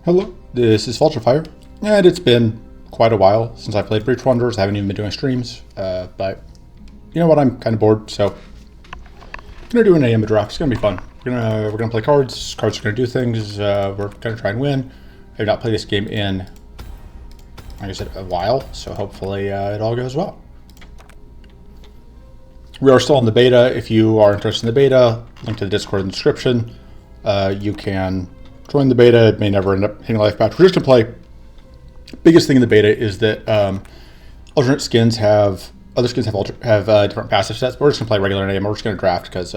Hello, this is Vulturefire, and it's been quite a while since I played Breach Wanderers. I haven't even been doing streams, but you know what? I'm kind of bored, so I'm gonna do an Nayema draft. It's gonna be fun. We're gonna play cards. Cards are gonna do things. We're gonna try and win. I've not played this game in, like I said, a while, so hopefully it all goes well. We are still in the beta. If you are interested in the beta, link to the Discord in the description. You can join the beta. It may never end up hitting a life patch. We're just gonna play. Biggest thing in the beta is that alternate skins have different passive sets. But we're just gonna play regular Nayema. We're just gonna draft because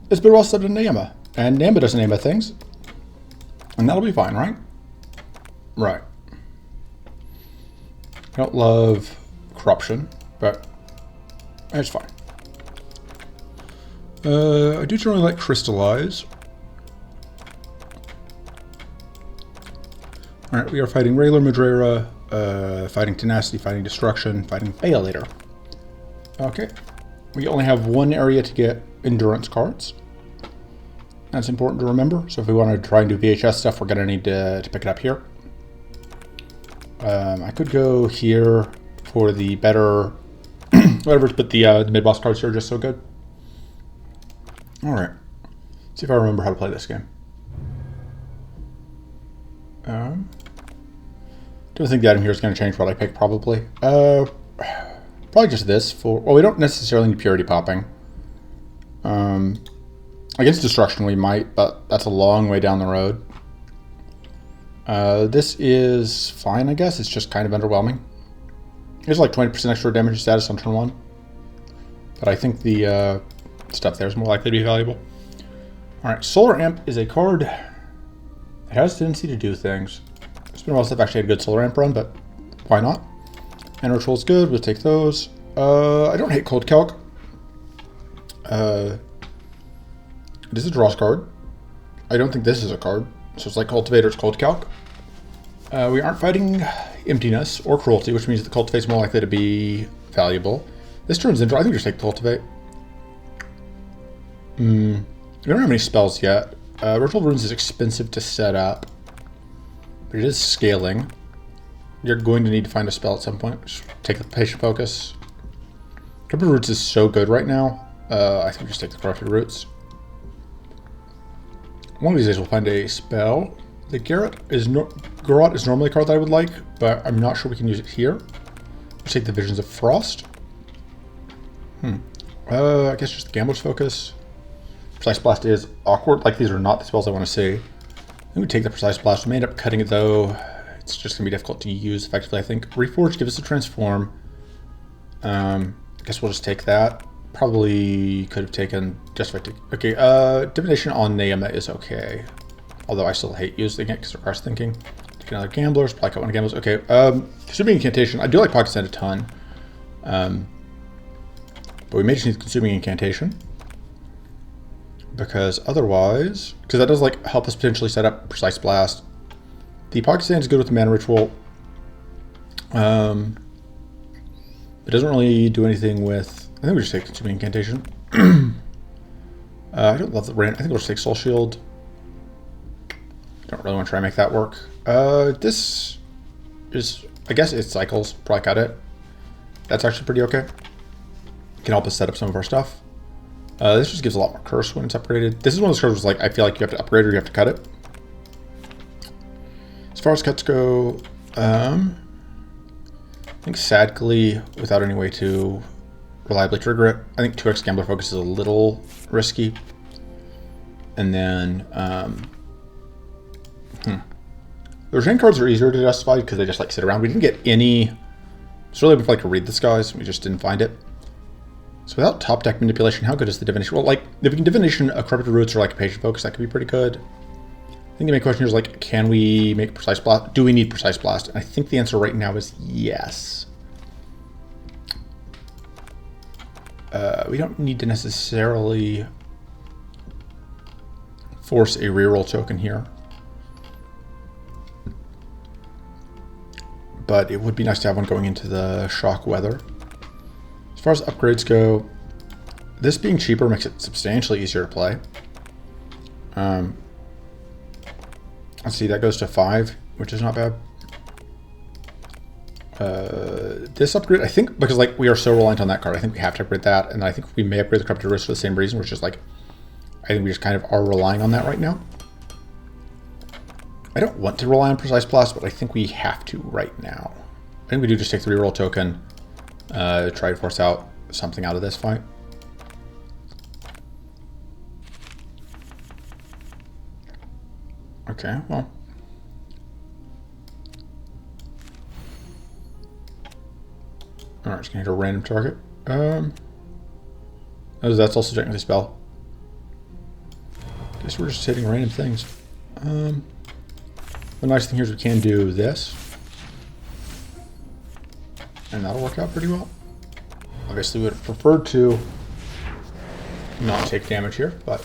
it's been well subbed in Nayema, and Nayema does Nayema things, and that'll be fine, right? Right. I don't love corruption, but it's fine. I do generally like crystallize. Alright, we are fighting Raylar Madrera, fighting Tenacity, fighting Destruction, fighting Violator. Okay. We only have one area to get endurance cards. That's important to remember. So if we want to try and do VHS stuff, we're going to need to pick it up here. I could go here for the better whatever, but the mid-boss cards here are just so good. Alright. See if I remember how to play this game. Don't think the item here is going to change what I pick, probably. Probably just this for... Well, we don't necessarily need purity popping. Against destruction we might, but that's a long way down the road. This is fine, I guess. It's just kind of underwhelming. Here's like 20% extra damage status on turn 1. But I think the stuff there is more likely to be valuable. Alright, Solar Amp is a card that has a tendency to do things. It's been a while since I've actually had a good Solar Amp run, but why not? And Ritual is good, we'll take those. I don't hate Cold Calc. This is a draws card. I don't think this is a card. So it's like Cultivator's Cold Calc. We aren't fighting Emptiness or Cruelty, which means the Cultivate's more likely to be valuable. This turns into, I think we just take Cultivate. We don't have any spells yet. Ritual Runes is expensive to set up, but it is scaling. You're going to need to find a spell at some point. Just take the Patient Focus. Corrupted Roots is so good right now. I think we just take the Corrupted Roots. One of these days we'll find a spell. The Garrot is normally a card that I would like, but I'm not sure we can use it here. Let's take the Visions of Frost. I guess just the Gambler's Focus. Precise Blast is awkward. Like, these are not the spells I want to see. I think we take the Precise Blast. We may end up cutting it, though. It's just going to be difficult to use effectively, I think. Reforge gives us a Transform. I guess we'll just take that. Probably could have taken just... Okay, Divination on Nayema is okay. Although I still hate using it because of Request Thinking. Take another Gamblers. Probably cut one of Gamblers. Okay, Consuming Incantation. I do like Pocket Sand a ton. But we may just need Consuming Incantation. Because otherwise... Because that does like help us potentially set up Precise Blast. The Pocket Sand is good with the Mana Ritual. It doesn't really do anything with... I think we just take Consuming Incantation. I don't love the Rand. I think we'll just take Soul Shield. Don't really want to try and make that work. This is... I guess it cycles. Probably cut it. That's actually pretty okay. Can help us set up some of our stuff. This just gives a lot more curse when it's upgraded. This is one of those cards where like, I feel like you have to upgrade or you have to cut it. As far as cuts go, I think Sadly, without any way to reliably trigger it, I think 2x Gambler Focus is a little risky. And then, the Retain cards are easier to justify because they just like sit around. We didn't get any, it's really like to read this, guys. We just didn't find it. So without top deck manipulation, how good is the Divination? Well, like, if we can Divination a Corrupted Roots or like a Patient Focus, that could be pretty good. I think the main question here is like, can we make Precise Blast? Do we need Precise Blast? And I think the answer right now is yes. We don't need to necessarily force a reroll token here. But it would be nice to have one going into the Shock Weather. As far as upgrades go, this being cheaper makes it substantially easier to play. Let's see, that goes to 5, which is not bad. This upgrade, I think, because like we are so reliant on that card, I think we have to upgrade that, and I think we may upgrade the Corrupted Risk for the same reason, which is like, I think we just kind of are relying on that right now. I don't want to rely on Precise Blast, but I think we have to right now. I think we do just take the reroll token, try to force out something out of this fight. Okay, well. Alright, just gonna hit a random target. Oh, that's also technically spell. Guess we're just hitting random things. The nice thing here is we can do this. And that'll work out pretty well. Obviously, we would have preferred to not take damage here, but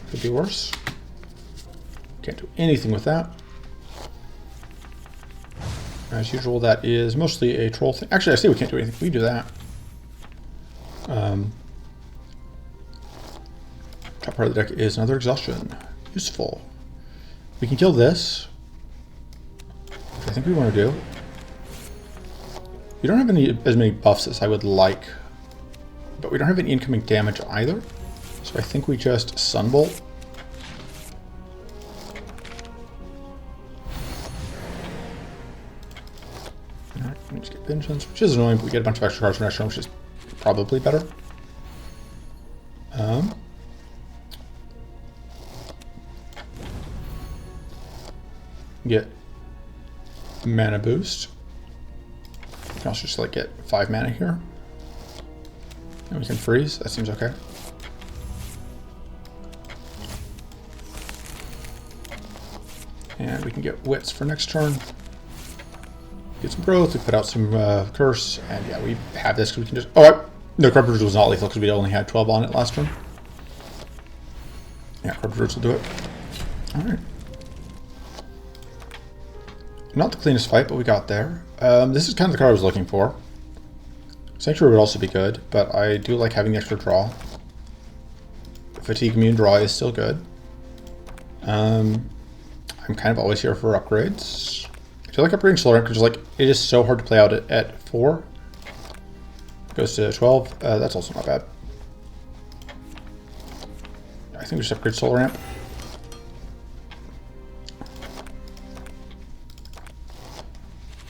could be worse. Can't do anything with that. As usual, that is mostly a troll thing. Actually, I say we can't do anything. We can do that. Top part of the deck is another exhaustion. Useful. We can kill this, which I think we want to do. We don't have as many buffs as I would like, but we don't have any incoming damage either. So I think we just Sunbolt. Alright, let's get Vengeance, which is annoying, but we get a bunch of extra cards from next turn, which is probably better. Get mana boost. We can also just like get 5 mana here. And we can freeze. That seems okay. And we can get wits for next turn. Get some growth. We put out some curse. And yeah, we have this because we can just... Oh, no, Corrupted Roots was not lethal because we only had 12 on it last turn. Yeah, Corrupted Roots will do it. Alright. Not the cleanest fight, but we got there. This is kind of the card I was looking for. Sanctuary would also be good, but I do like having the extra draw. Fatigue Immune Draw is still good. I'm kind of always here for upgrades. I do like upgrading Solar Ramp because like it is so hard to play out at 4. Goes to 12. That's also not bad. I think we just upgrade Solar Ramp.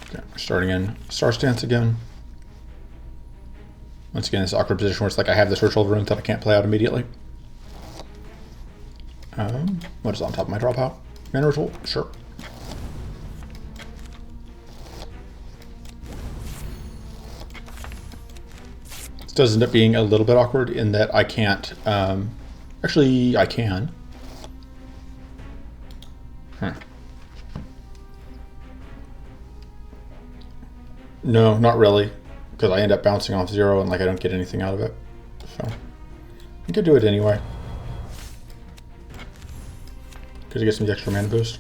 Okay, we're starting in Star Stance again. Once again, this awkward position where it's like I have this Ritual Rune that I can't play out immediately. What is on top of my drop out? Mana Ritual? Sure. This does end up being a little bit awkward in that I can't... actually, I can. No, not really. Because I end up bouncing off 0 and like I don't get anything out of it. So I could do it anyway. Because it gets me the extra mana boost.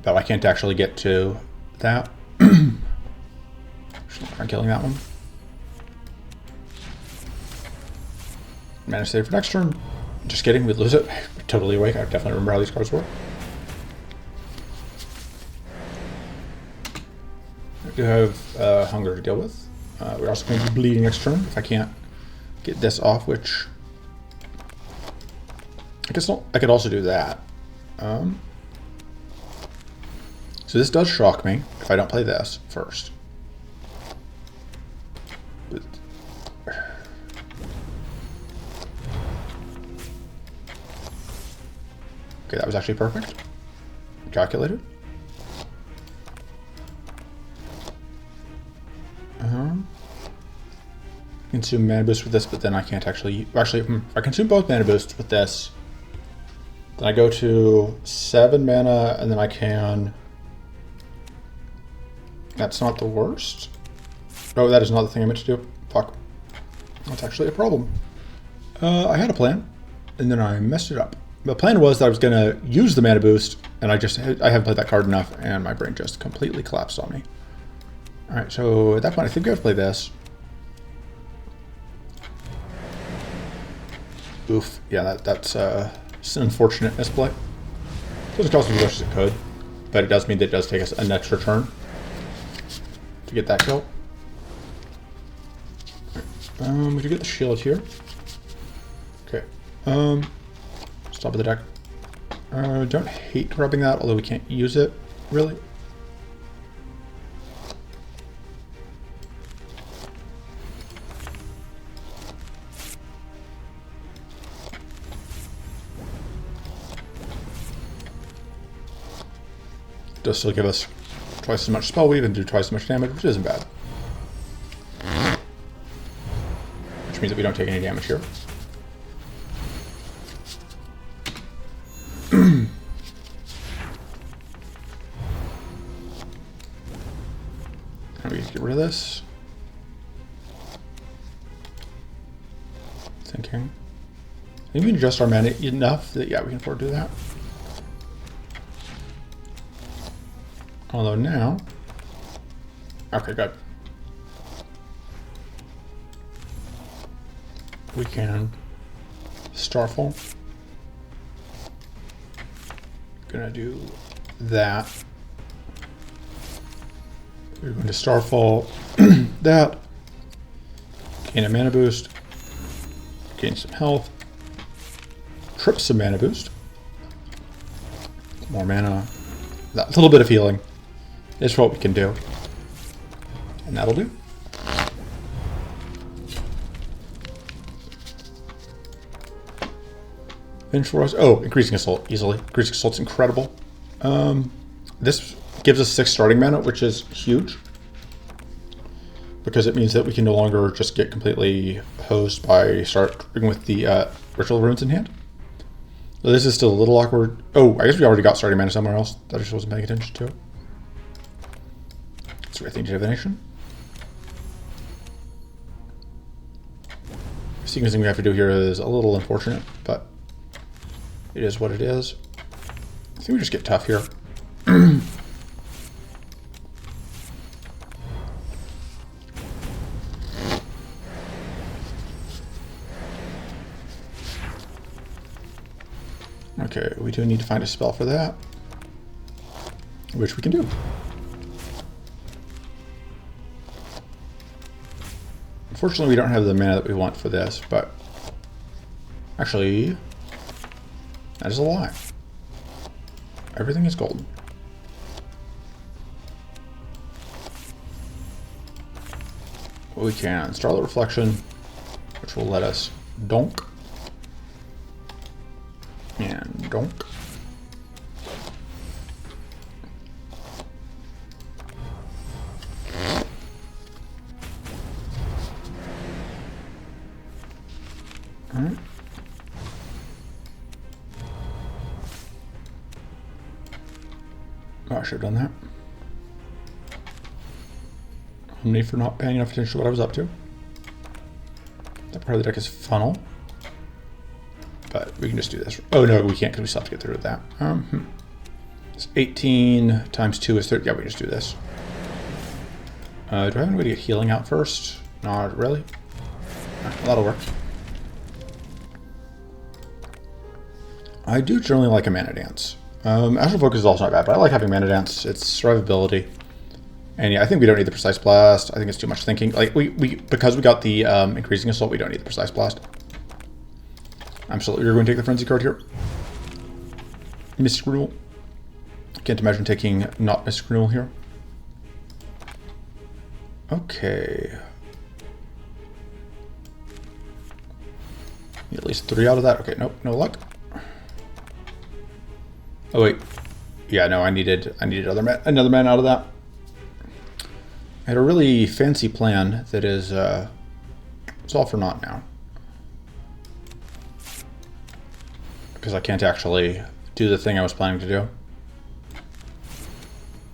But I can't actually get to that. I'm killing that one. Mana save for next turn. Just kidding, we'd lose it. Totally awake. I definitely remember how these cards work. I do have hunger to deal with. We're also going to be bleeding next turn if I can't get this off, which I guess I could also do that. So this does shock me if I don't play this first. But okay, that was actually perfect. Calculated. Consume mana boost with this, but then I can't actually... Actually, if I consume both mana boosts with this, then I go to 7 mana, and then I can... That's not the worst. Oh, that is not the thing I meant to do. Fuck. That's actually a problem. I had a plan, and then I messed it up. The plan was that I was going to use the mana boost, and I haven't played that card enough, and my brain just completely collapsed on me. Alright, so at that point, I think we have to play this. Oof. Yeah, that's just an unfortunate misplay. Doesn't cost as much as it could, but it does mean that it does take us an extra turn to get that kill. We could get the shield here. Okay. Stop of the deck. Don't hate grabbing that, although we can't use it, really. Does still give us twice as much spell weave and do twice as much damage, which isn't bad. Which means that we don't take any damage here. We get rid of this. Thinking. I think we can adjust our mana enough that, yeah, we can afford to do that. Although now... Okay, good. We can Starfall. Gonna do that. We're going to Starfall that. Gain a mana boost. Gain some health. Trip some mana boost. More mana. That little bit of healing is what we can do. And that'll do. Finish for us. Oh, increasing assault easily. Increasing assault's incredible. This gives us 6 starting mana, which is huge. Because it means that we can no longer just get completely hosed by starting with the ritual runes in hand. So this is still a little awkward. Oh, I guess we already got starting mana somewhere else that I just wasn't paying attention to. So I think divination. Sequencing we have to do here is a little unfortunate, but it is what it is. I think we just get tough here. Okay, we do need to find a spell for that, which we can do. Unfortunately, we don't have the mana that we want for this, but actually, that is a lie. Everything is golden. We can Starlight Reflection, which will let us donk. And donk. Alright. Oh, I should have done that. Me for not paying enough attention to what I was up to. That part of the deck is funnel. But we can just do this. Oh no, we can't because we still have to get through with that. It's 18 times 2 is 30. Yeah, we can just do this. Do I have any way to get healing out first? Not really. Right, that'll work. I do generally like a mana dance. Astral Focus is also not bad, but I like having mana dance. It's survivability. And yeah, I think we don't need the Precise Blast. I think it's too much thinking. Like because we got the increasing assault, we don't need the Precise Blast. Absolutely, you're going to take the Frenzy card here. Mystic Renewal. Can't imagine taking not Mystic Renewal here. Okay. Need at least 3 out of that. Okay, nope, no luck. Oh wait, yeah, no, I needed another man out of that. I had a really fancy plan that is it's all for naught now. Because I can't actually do the thing I was planning to do.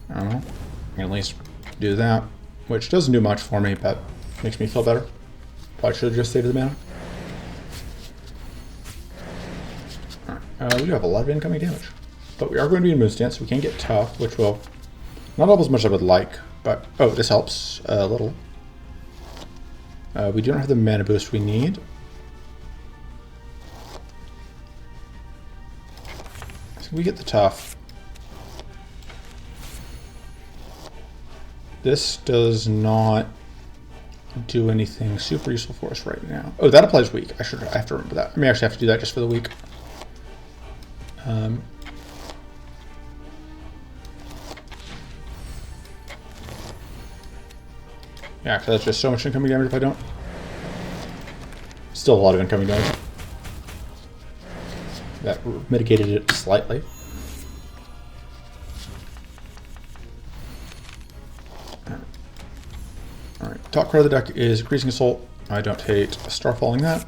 I don't know. I can at least do that, which doesn't do much for me, but makes me feel better. Probably should have just saved the mana. Alright, we do have a lot of incoming damage. But we are going to be in Moon Stance, so we can get tough, which will not help as much as I would like, but oh, this helps a little. We don't have the mana boost we need. We get the tough. This does not do anything super useful for us right now. Oh, that applies weak. I have to remember that. I may actually have to do that just for the weak. Yeah, because that's just so much incoming damage if I don't. Still a lot of incoming damage. That mitigated it slightly. Alright, top card of the deck is Increasing Assault. I don't hate Starfalling that.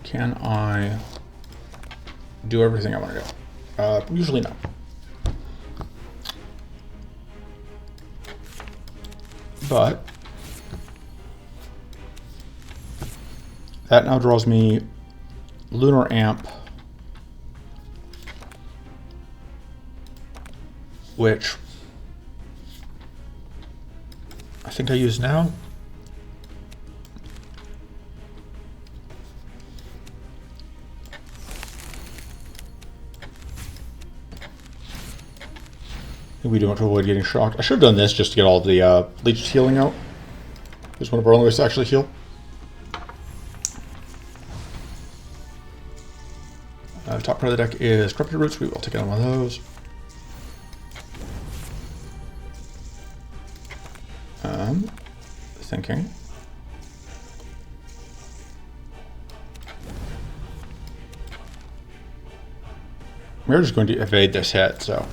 Can I do everything I want to do? Usually no. But that now draws me Lunar Amp, which I think I use now. I think we do it to avoid getting shocked. I should have done this just to get all the leech healing out. It's one of our only ways to actually heal. Top part of the deck is Corrupted Roots. We will take out one of those. Thinking. We're just going to evade this hit, so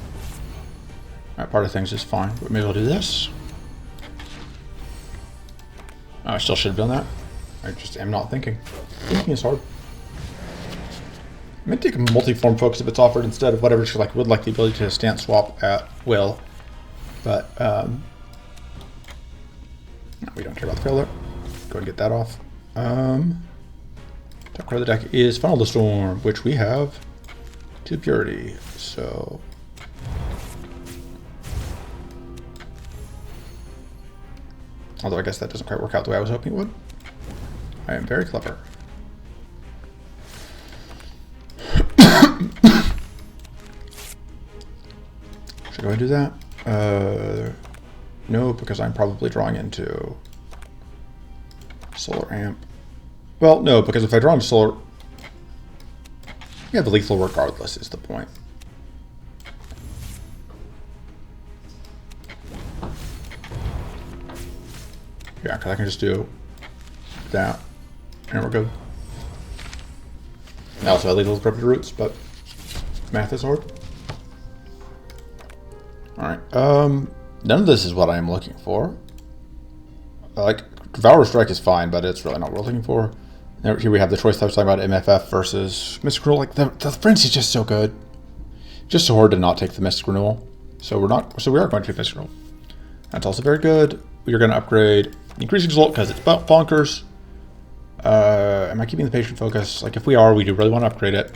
that part of things is fine. But maybe we'll do this. Oh, I still should have done that. I just am not thinking. Thinking is hard. I might take a multi-form focus if it's offered instead of whatever. Just like would like the ability to stance swap at will, but no, we don't care about the failure. Go and get that off. Top card of the deck is Funnel the Storm, which we have to Purity. So although I guess that doesn't quite work out the way I was hoping it would. I am very clever. Should I go ahead and do that? No, because I'm probably drawing into Solar Amp. Well, no, because if I draw into Solar... You have lethal regardless, is the point. Yeah, because I can just do that, and we're good. I also have lethal Corrupted Roots, but math is hard. Alright, none of this is what I am looking for. Like, Devour Strike is fine, but it's really not what we're looking for. Here we have the choice I was talking about, MFF versus Mystic Renewal. Like, the Frenzy is just so good. Just so hard to not take the Mystic Renewal. So we are going to take Mystic Renewal. That's also very good. We are going to upgrade Increasing Assault because it's bonkers. Am I keeping the Patient Focus? Like, if we are, we do really want to upgrade it.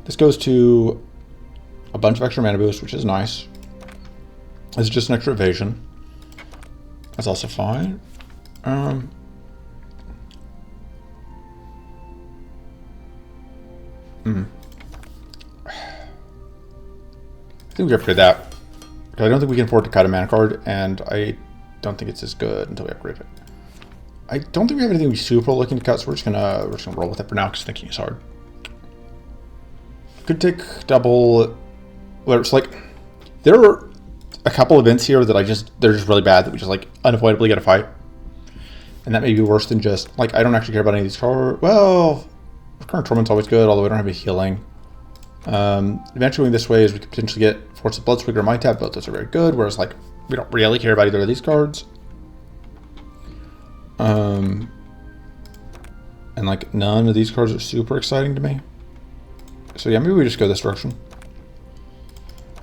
This goes to a bunch of extra mana boost, which is nice. This is just an extra evasion. That's also fine. I think we upgrade that. Because I don't think we can afford to cut a mana card, and I don't think it's as good until we upgrade it. I don't think we have anything super looking to cut, so we're just gonna roll with it for now because thinking is hard. Could take double. Where it's like there are a couple events here that they're just really bad that we just like unavoidably get a fight, and that may be worse than just like I don't actually care about any of these cards. Well, Current Torment's always good, although we don't have any healing. Eventually this way is we could potentially get Force of Bloodswigger or Might Tap. Both those are very good, whereas like we don't really care about either of these cards. And like none of these cards are super exciting to me. So yeah, maybe we just go this direction.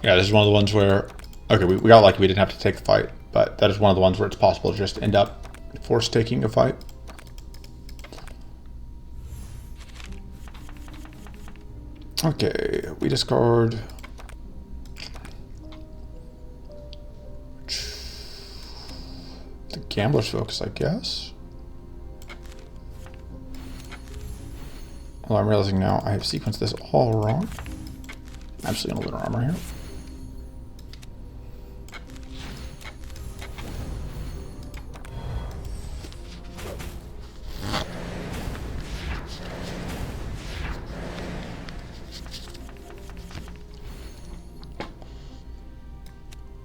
Yeah, this is one of the ones where, okay, we got lucky we didn't have to take the fight, but that is one of the ones where it's possible to just end up force taking a fight. Okay, we discard. the Gambler's Focus, I guess. Although I'm realizing now I have sequenced this all wrong. I'm just going to Lunar Armor here.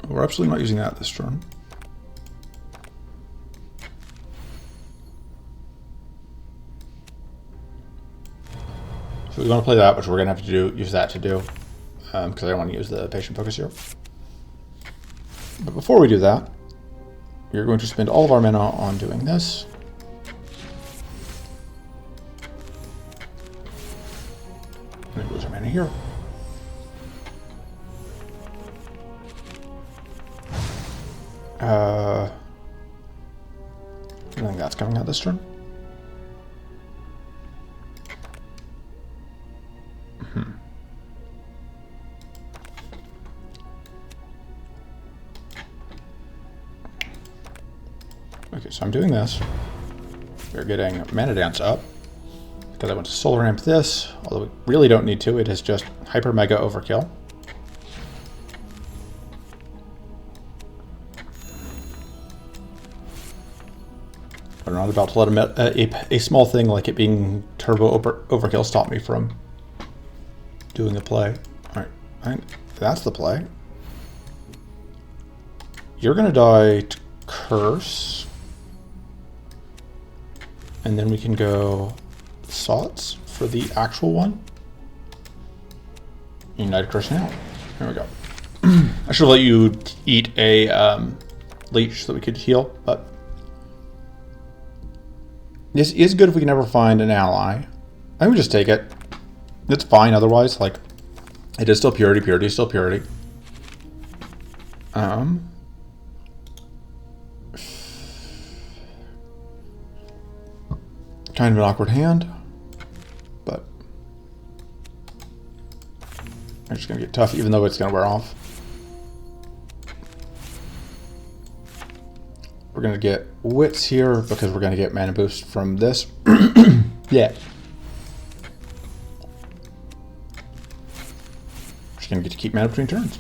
We're absolutely not using that this turn. So we want to play that, which we're going to have to use that to do, because I don't want to use the Patient Focus here. But before we do that, we're going to spend all of our mana on doing this. And then lose our mana here. I think that's coming out this turn. Okay, so I'm doing this. We're getting Mana Dance up because I want to Solar Amp this, although we really don't need to. It is just Hyper Mega Overkill. I'm not about to let a small thing like it being Turbo Overkill stop me from doing a play. Alright, that's the play. You're going to die to Curse. And then we can go Sots for the actual one. United Curse now. There we go. I should have let you eat a leech so that we could heal, but this is good if we can ever find an ally. I think we just take it. It's fine otherwise. Like, it is still purity. Purity is still purity. Kind of an awkward hand, but it's just gonna get tough, even though it's gonna wear off. We're gonna get Wits here because we're gonna get mana boost from this. Yeah. Just gonna get to keep mana between turns,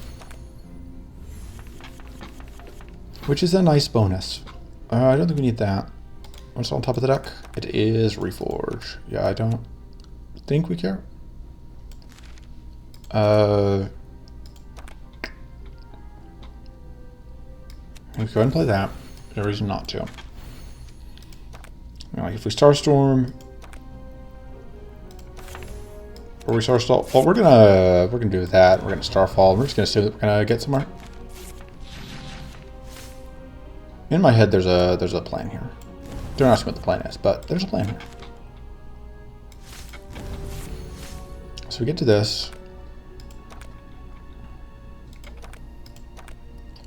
which is a nice bonus. I don't think we need that. What's on top of the deck? It is Reforge. Yeah, I don't think we care. Let's go ahead and play that. There's no reason not to. You know, like if we Starstorm or we Starstall, well, we're gonna do that. We're gonna Starfall. We're just gonna assume that we're gonna get somewhere. In my head, there's a plan here. Don't ask me what the plan is, but there's a plan here. So we get to this.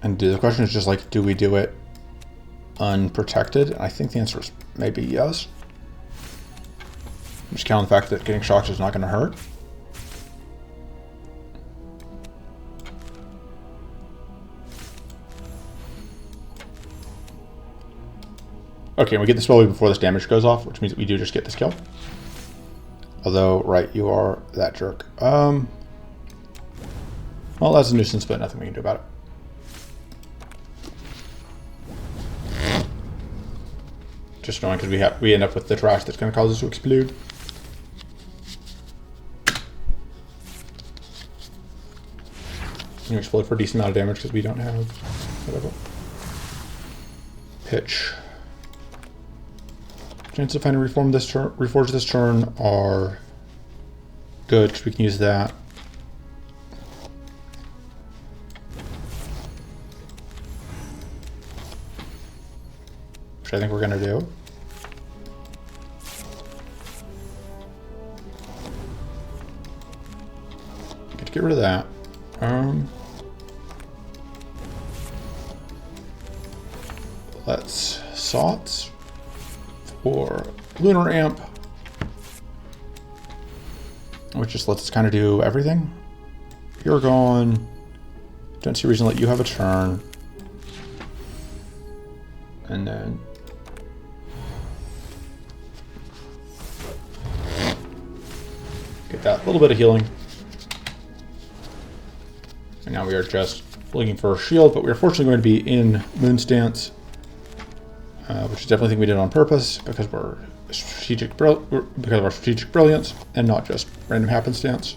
And the question is just like, do we do it unprotected? And I think the answer is maybe yes. Just count on the fact that getting shocked is not going to hurt. Okay, we get the spell before this damage goes off, which means that we do just get this kill. Although, right, you are that jerk. Well, that's a nuisance, but nothing we can do about it. Just annoying because we end up with the trash that's going to cause us to explode. You explode for a decent amount of damage because we don't have whatever. Pitch. Chances of finding Reforge this turn are good because we can use that. Which I think we're going to do. Get rid of that. Let's Sots for Lunar Amp, which just lets us kind of do everything. You're gone. Don't see a reason to let you have a turn. And then get that little bit of healing. And now we are just looking for a shield, but we're fortunately going to be in Moon Stance, which is definitely a thing we did on purpose because of our strategic brilliance and not just random happenstance.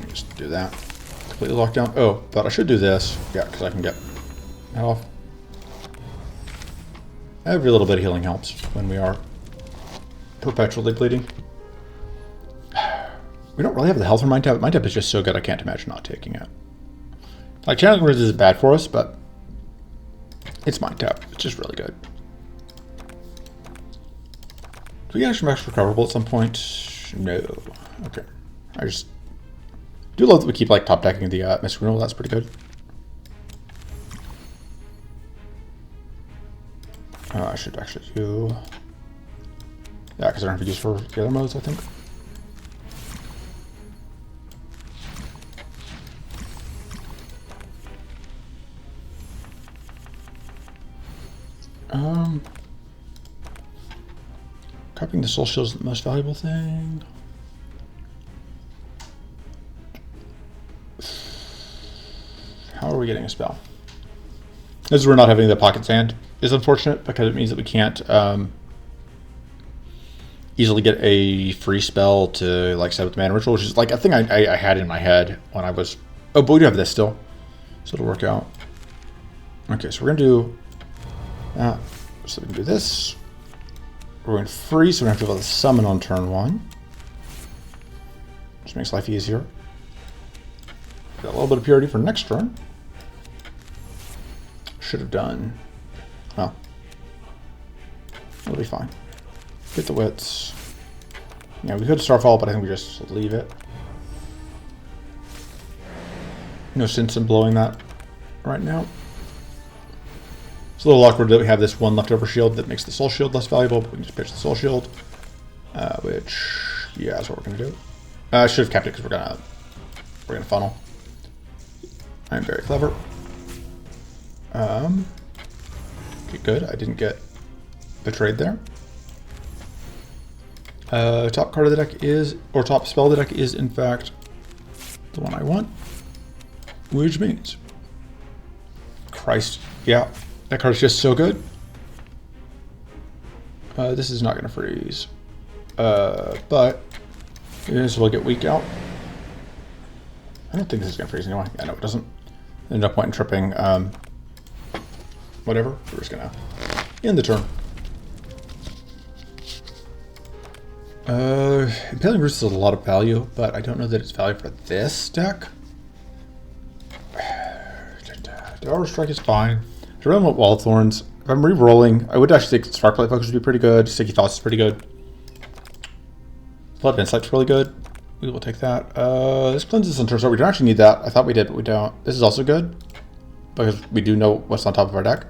Just do that. Completely locked down. Oh, but I should do this. Yeah, because I can get that off. Every little bit of healing helps when we are perpetually bleeding. We don't really have the health for Mind Tap. Mind Tap is just so good, I can't imagine not taking it. Like, Channeling Words is bad for us, but it's Mind Tap. It's just really good. Do we get some extra recoverable at some point? No. Okay. I just do love that we keep, like, top decking the Mystic Renewal. That's pretty good. I should actually do... Yeah, because I don't have to use for the other modes, I think. Copying the soul shield is the most valuable thing. How are we getting a spell? This is we're not having the pocket sand is unfortunate because it means that we can't easily get a free spell to like set up the mana ritual, which is like a thing I had in my head when I was. Oh, but we do have this still, so it'll work out. Okay, so we're gonna do that. So we can do this. We're going free, so we don't have to be able to summon on turn 1. Just makes life easier. Got a little bit of purity for next turn. Should have done. Well, it'll be fine. Get the wits. Yeah, we could Starfall, but I think we just leave it. No sense in blowing that right now. It's a little awkward that we have this one leftover shield that makes the soul shield less valuable, but we can just pitch the soul shield, which, yeah, is what we're gonna do. I should have kept it because we're gonna funnel. I'm very clever. Okay, good. I didn't get betrayed there. Top card of the deck is, or top spell of the deck is, in fact, the one I want, which means, Christ, yeah. That card's just so good. This is not going to freeze. But this will get weak out. I don't think this is going to freeze anyway. Yeah, no, it doesn't. There's no point in tripping. Whatever. We're just going to end the turn. Impaling Roots is a lot of value, but I don't know that it's value for this deck. Devourer Strike is fine. I really want Wall of Thorns. If I'm re-rolling, I would actually think Sparklight Focus would be pretty good. Sticky Thoughts is pretty good. Blood of Insight's really good. We will take that. This cleanses on turn start. We don't actually need that. I thought we did, but we don't. This is also good because we do know what's on top of our deck.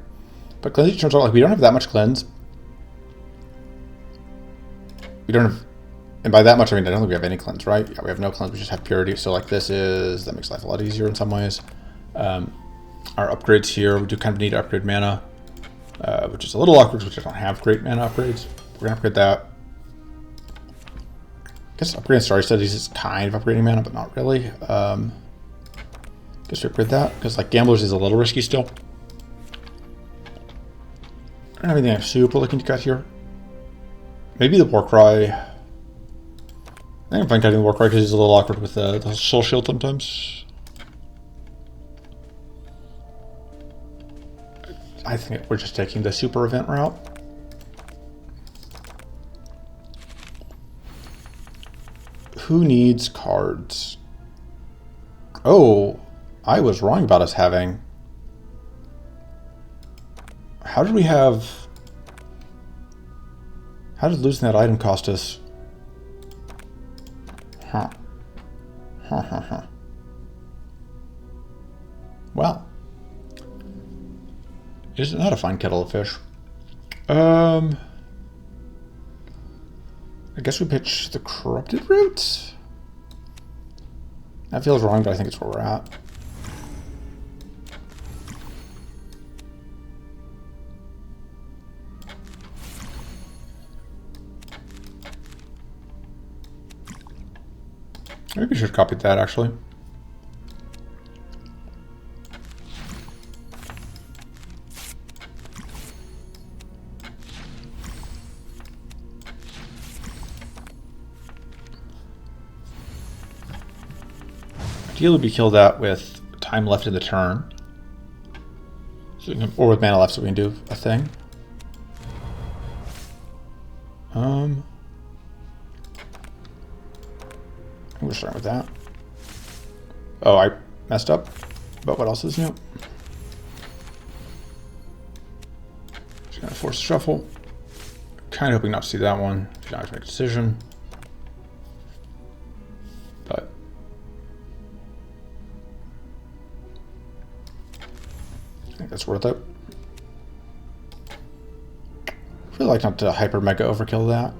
But cleansing turns out like we don't have that much cleanse. We don't have, and by that much I mean I don't think we have any cleanse, right? Yeah, we have no cleanse. We just have purity. So like this is, that makes life a lot easier in some ways. Our upgrades here, we do kind of need to upgrade mana, which is a little awkward because we don't have great mana upgrades. We're gonna upgrade that. I guess upgrading Starry Studies is kind of upgrading mana, but not really. Guess we upgrade that because like Gamblers is a little risky still. I don't have anything I'm super looking to cut here. Maybe the Warcry. I think I'm fine cutting the Warcry because he's a little awkward with the Soul Shield sometimes. I think we're just taking the super event route. Who needs cards? Oh, I was wrong about us having... How did we have... How did losing that item cost us? Huh. Well. Isn't that a fine kettle of fish? I guess we pitch the Corrupted Root? That feels wrong, but I think it's where we're at. Maybe we should have copied that, actually. Ideally, we kill that with time left in the turn. So we can, or with mana left, so we can do a thing. We're starting with that. Oh, I messed up. But what else is new? Just gonna force a shuffle. Kind of hoping not to see that one. If you don't have to make a decision. But I think that's worth it. I feel like not to hyper mega overkill that.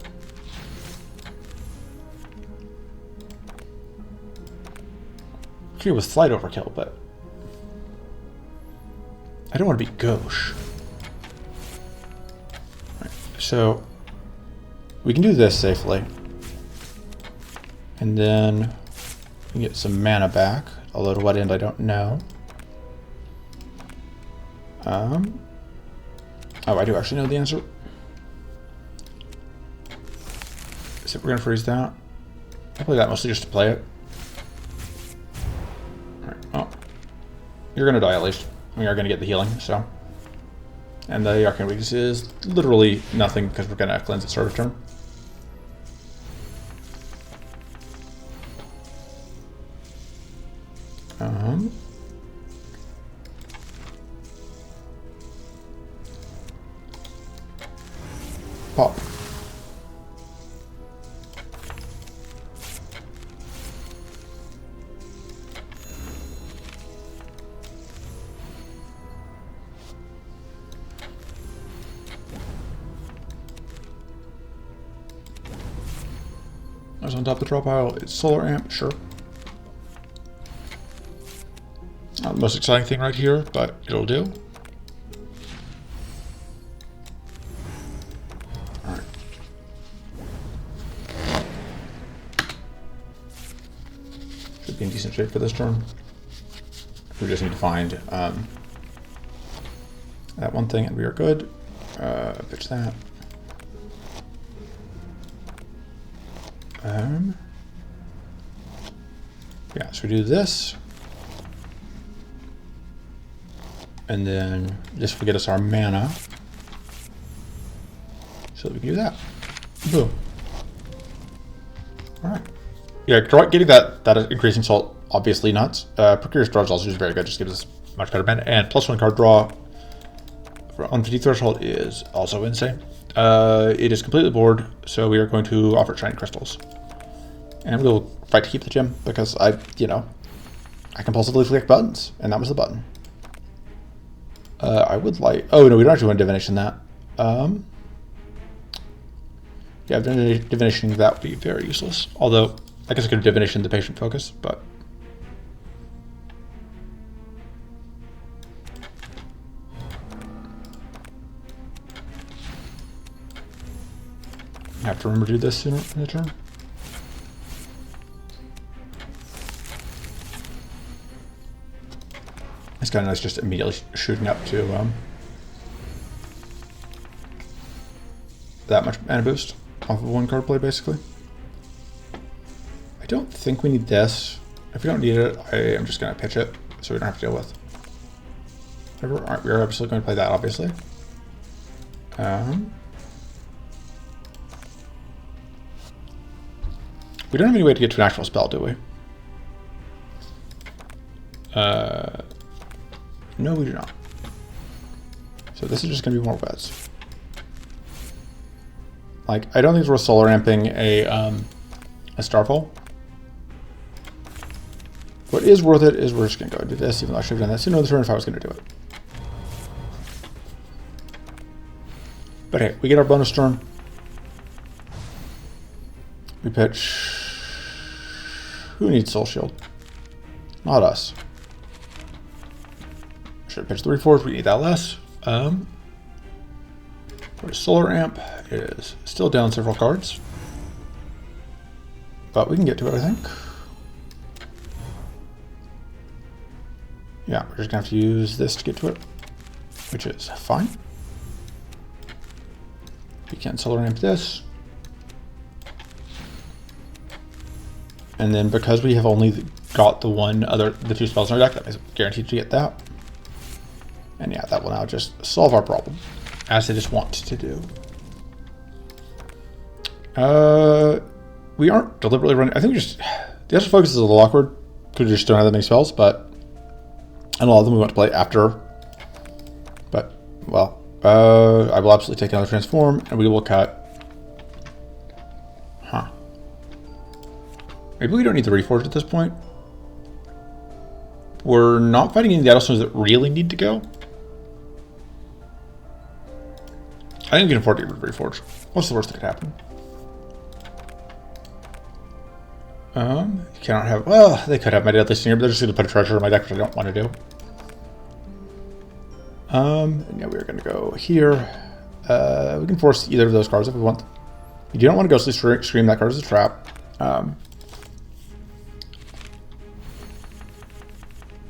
It was slight overkill, but I don't want to be gauche. Right, so we can do this safely, and then we can get some mana back. Although to what end, I don't know. Oh, I do actually know the answer. So we're gonna freeze that. I'll play that mostly just to play it. Oh, you're gonna die at least. We are gonna get the healing, so. And the Arcane Weakness is literally nothing because we're gonna cleanse at start of turn. Pop. What's on top of the draw pile? It's Solar Amp, sure. Not the most exciting thing right here, but it'll do. Alright. Should be in decent shape for this turn. We just need to find that one thing and we are good. Pitch that. Yeah, so we do this. And then this will get us our mana. So that we can do that. Boom. Alright. Yeah, getting that increasing salt, obviously nuts. Precarious Draw is also just very good, just gives us much better mana. And +1 card draw on 50 threshold is also insane. It is completely bored, so we are going to offer shiny crystals. And we'll fight to keep the gem because I compulsively click buttons, and that was the button. I would like. Oh no, we don't actually want divination that. Yeah, divination that would be very useless. Although I guess I could have divination the patient focus, but. I have to remember to do this sooner in the turn. It's kind of nice just immediately shooting up to that much mana boost off of one card play, basically. I don't think we need this. If we don't need it, I am just going to pitch it so we don't have to deal with. Whatever. Alright, we are absolutely going to play that, obviously. We don't have any way to get to an actual spell, do we? No, we do not. So this is just going to be more wets. Like, I don't think we're solar amping a Starfall. What is worth it is we're just going to go do this, even though I should have done that sooner in the turn if I was going to do it. But hey, we get our bonus turn. We pitch. Who needs Soul Shield? Not us. Should have pitched 3/4. We need that less. Where's Solar Amp? It is still down several cards, but we can get to it, I think. Yeah, we're just gonna have to use this to get to it, which is fine. We can solar ramp this. And then because we have only got the two spells in our deck, that is guaranteed to get that. And yeah, that will now just solve our problem, as they just want to do. We aren't deliberately running. I think we just, the extra focus is a little awkward because we just don't have that many spells, but, and a lot of them we want to play after. But, well, I will absolutely take another transform, and we will cut. Huh. Maybe we don't need the Reforged at this point. We're not fighting any of the Idlestones that really need to go. I think we can afford to get rid of Reforged. What's the worst that could happen? You cannot have, well, they could have my Deadly Stinger, but they're just going to put a treasure in my deck, which I don't want to do. And yeah, we're going to go here. We can force either of those cards if we want. You do not want to Ghostly Scream, that card is a trap.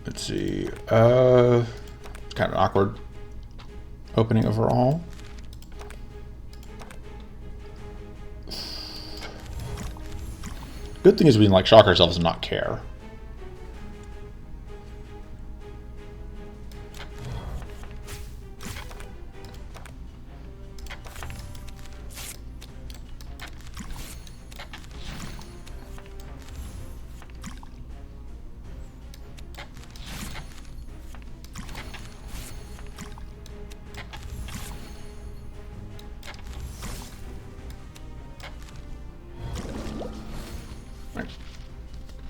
Let's see. It's kind of an awkward opening overall. Good thing is we can like shock ourselves and not care.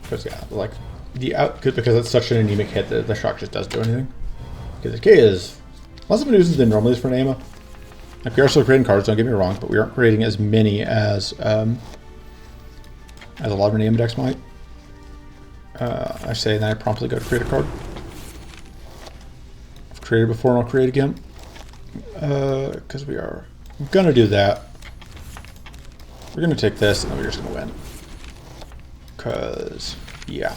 Because yeah, like because it's such an anemic hit that the shock just doesn't do anything. Because the K is less of a nuisance than normally is for Nayema. Like we are still creating cards, don't get me wrong, but we aren't creating as many as a lot of Nayema decks might. I say, and then I promptly go to create a card. I've created before and I'll create again. Because we are gonna do that. We're gonna take this and then we're just gonna win. Because, yeah.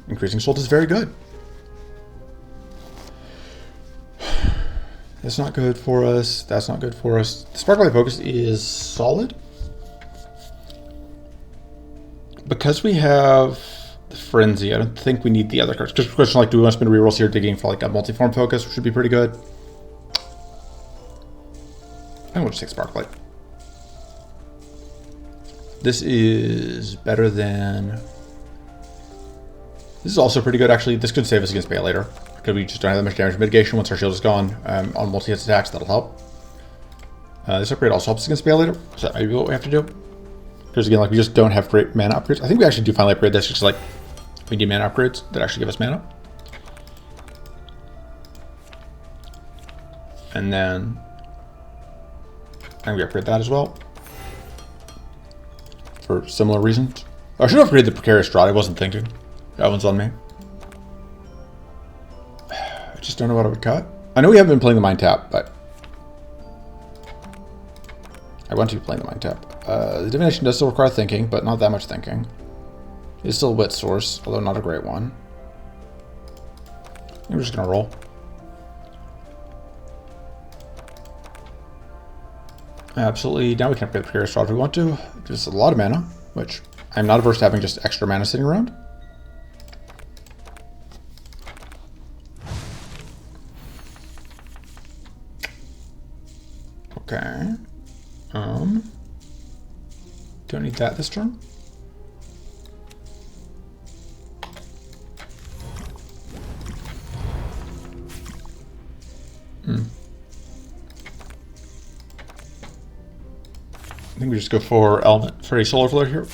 Increasing Salt is very good. That's not good for us. That's not good for us. The Sparklight Focus is solid. Because we have the Frenzy, I don't think we need the other cards. Just a question like, do we want to spend rerolls here digging for like a multi-form focus, which would be pretty good. I think we'll just take Sparklight. This is better than... This is also pretty good, actually. This could save us against Bale later, because we just don't have that much damage mitigation once our shield is gone. On multi-hit attacks, that'll help. This upgrade also helps against Bale later, so that might be what we have to do. Because again, like, we just don't have great mana upgrades. I think we actually do finally upgrade this, just like, we need mana upgrades that actually give us mana. And then... I think we upgrade that as well. For similar reasons. I should have upgraded the Precarious Drought, I wasn't thinking. That one's on me. I just don't know what I would cut. I know we haven't been playing the Mind Tap, but... I want to be playing the Mind Tap. The Divination does still require thinking, but not that much thinking. It's still a wit source, although not a great one. We're just gonna roll. Absolutely. Now we can upgrade the Precarious Drought if we want to. It gives us a lot of mana, which I'm not averse to having just extra mana sitting around. Okay. Don't need that this turn. I think we just go for Element for a Solar Flare here.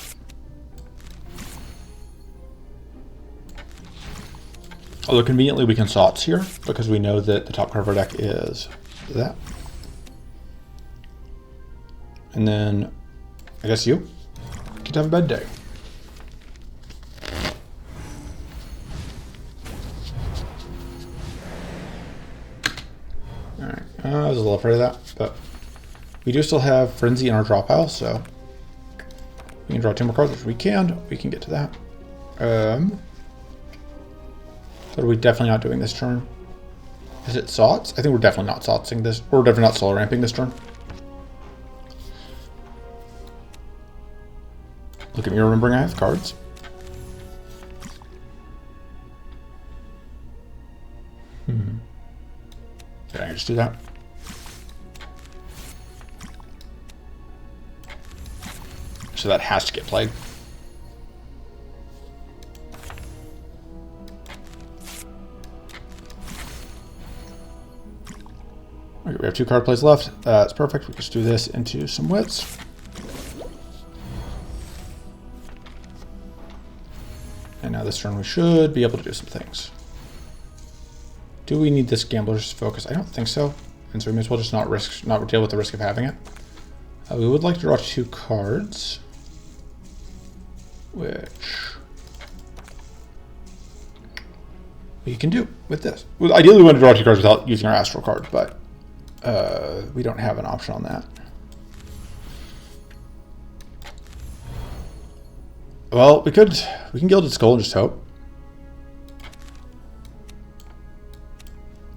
Although conveniently we can Sots here, because we know that the top card of our deck is that. And then, I guess you get to have a bad day. Alright, I was a little afraid of that, but we do still have Frenzy in our draw pile, so we can draw 2 more cards, which we can get to that. So are we definitely not doing this turn? Is it Sots? I think we're definitely not Sotsing this. We're definitely not solar ramping this turn. Look at me remembering I have cards. Did I just do that? So that has to get played. Okay, we have 2 card plays left. That's perfect. We just do this into some wits. And now this turn we should be able to do some things. Do we need this Gambler's Focus? I don't think so. And so we may as well just not deal with the risk of having it. We would like to draw 2 cards. Which we can do with this. Well, ideally we want to draw 2 cards without using our Astral card, but we don't have an option on that. Well, we can Gilded Skull and just hope.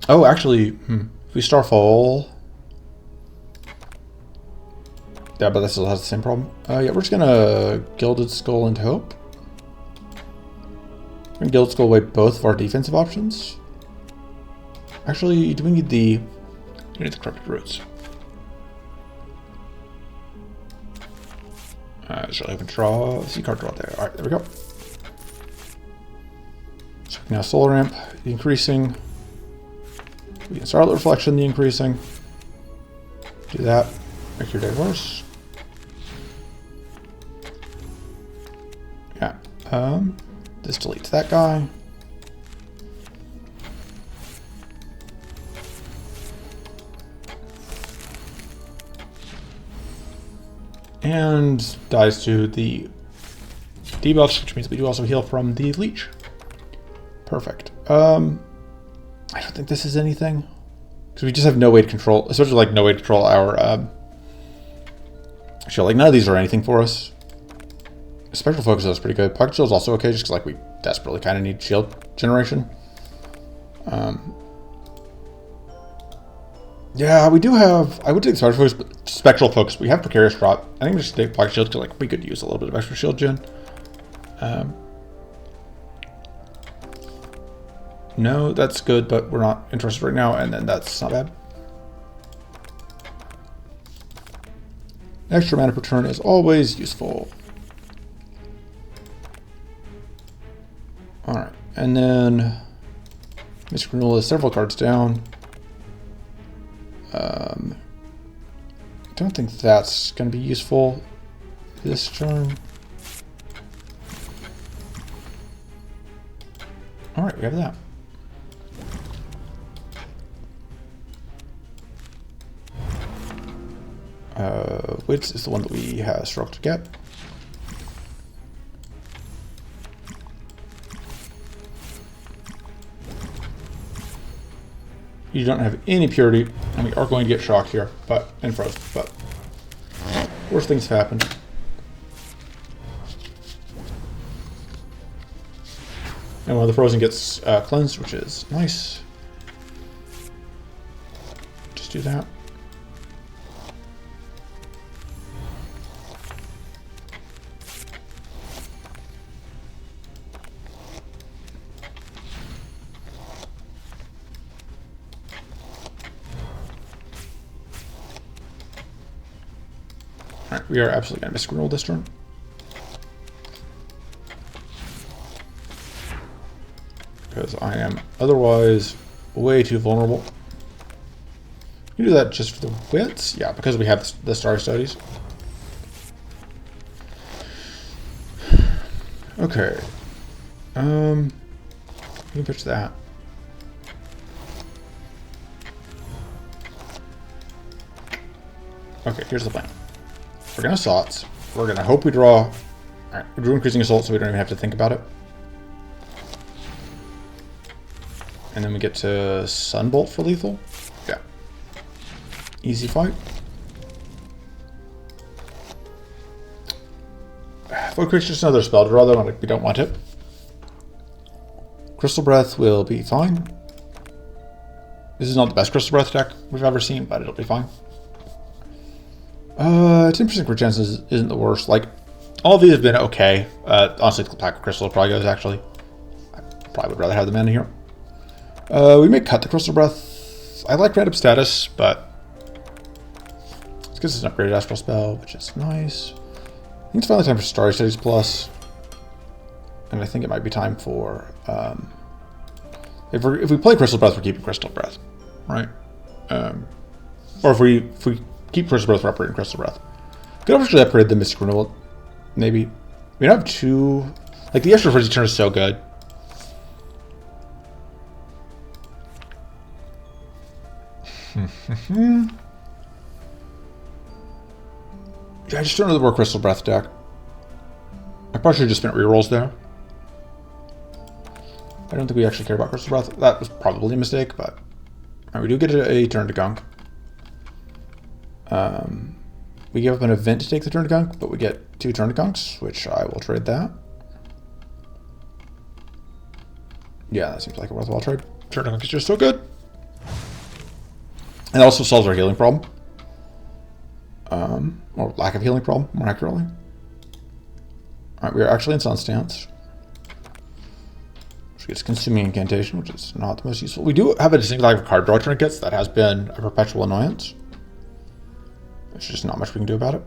Oh, actually, if we Starfall... Yeah, but this still has the same problem. Yeah, we're just gonna Gilded Skull and hope. We're gonna Gilded Skull away both of our defensive options. Actually, do we need the... We need the Corrupted Roots. Shall I even draw a C card draw there? Alright, there we go. So now Solar Ramp, the increasing. We can Starlight Reflection, the increasing. Do that. Make your day worse. Yeah. This deletes that guy. And dies to the debuffs, which means we do also heal from the leech. Perfect. I don't think this is anything. Because we just have no way to control, especially like no way to control our shield. Like none of these are anything for us. Spectral Focus is pretty good. Pocket Shield is also okay, just because like we desperately kind of need shield generation. Yeah, we do have... I would take Spectral Focus. We have Precarious Drop. I think we should take Pocket Shield because like, we could use a little bit of extra shield gen. No, that's good, but we're not interested right now, and then that's not bad. Extra mana per turn is always useful. Alright, and then... Mystic Renewal is several cards down. I don't think that's going to be useful this turn. Alright, we have that. Which is the one that we have struggled to get. You don't have any purity, and we are going to get shocked here, and frozen, but worse things have happened. And one of the frozen gets cleansed, which is nice. Just do that. Alright, we are absolutely going to Mystic Renewal this turn. Because I am otherwise way too vulnerable. You do that just for the wits? Yeah, because we have the Star Studies. Okay. You can pitch that. Okay, here's the plan. We're gonna Sots. We're gonna hope we draw. Alright, we drew Increasing Assault, so we don't even have to think about it. And then we get to Sunbolt for lethal. Yeah. Easy fight. Void Creek's just another spell draw, though, and we don't want it. Crystal Breath will be fine. This is not the best Crystal Breath deck we've ever seen, but it'll be fine. 10% regeneration isn't the worst. Like, all of these have been okay. Honestly, the Pack of Crystal probably goes, actually. I probably would rather have the mana here. We may cut the Crystal Breath. I like random status, but it's because it's an upgraded Astral Spell, which is nice. I think it's finally time for Starry Studies Plus. And I think it might be time for... if we play Crystal Breath, we're keeping Crystal Breath, right? Or if we keep Crystal Breath, we're upgrading Crystal Breath. Could actually upgrade the Mystic Renewal, maybe. We don't have two... Like, the extra Frenzy turn is so good. Yeah, I just don't know the more Crystal Breath deck. I probably should have just spent rerolls there. I don't think we actually care about Crystal Breath. That was probably a mistake, but we do get a turn to gunk. We give up an event to take the turn to gunk, but we get 2 turn to gunks, which I will trade that. Yeah, that seems like a worthwhile trade. Turn to gunk is just so good. And it also solves our healing problem. Or lack of healing problem, more accurately. Alright, we are actually in Sun Stance. Which gets Consuming Incantation, which is not the most useful. We do have a distinct lack of card draw trinkets. That has been a perpetual annoyance. There's just not much we can do about it.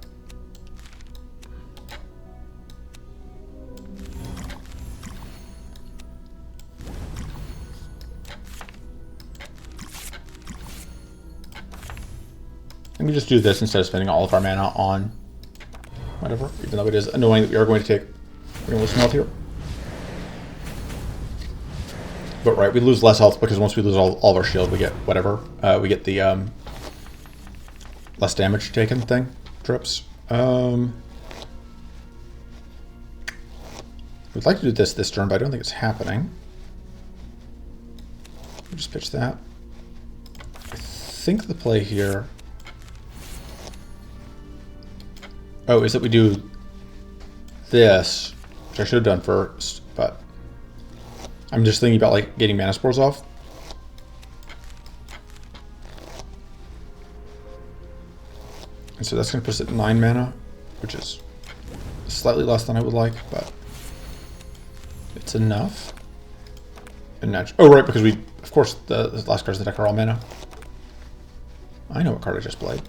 And we just do this instead of spending all of our mana on whatever, even though it is annoying that we are going to take Renewal Health here. But right, we lose less health because once we lose all of our shield, we get whatever. We get the less damage taken thing, trips. We'd like to do this turn, but I don't think it's happening. We'll just pitch that. I think the play here... Oh, is that we do this, which I should have done first, but I'm just thinking about like getting mana spores off. And so that's going to put us at 9 mana, which is slightly less than I would like, but it's enough. And oh, right, because we, of course, the last cards in the deck are all mana. I know what card I just played.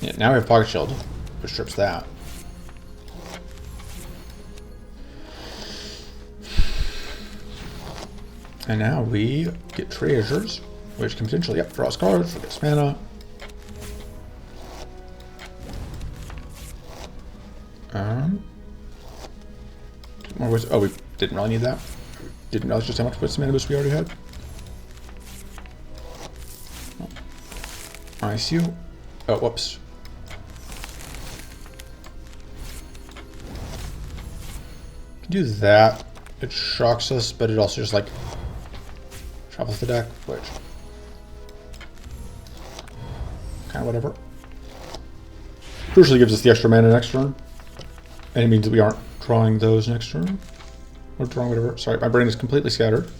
Yeah, now we have Pocket Shield, which strips that. And now we get treasures, which can potentially, draw us cards, get us mana. More ways. Oh, we didn't really need that. We didn't realize just how much mana boost we already had. Oh. I see you. Oh, whoops. Do that. It shocks us, but it also just like shuffles the deck, which kind of whatever. Crucially gives us the extra mana next turn, and it means that we aren't drawing those next turn. Or drawing whatever. Sorry, my brain is completely scattered,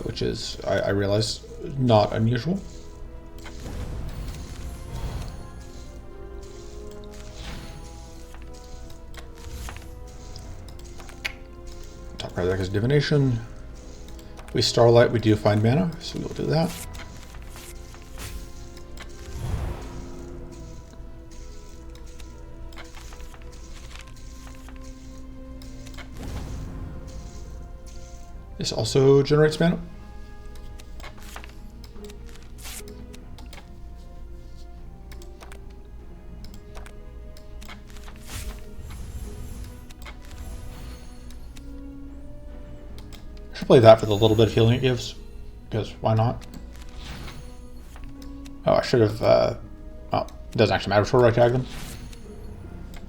which is I realize not unusual. Right, that is Divination. We Starlight, we do find mana, so we'll do that. This also generates mana. Play that for the little bit of healing it gives, because why not? Oh, I should have, well, it doesn't actually matter where I tag them,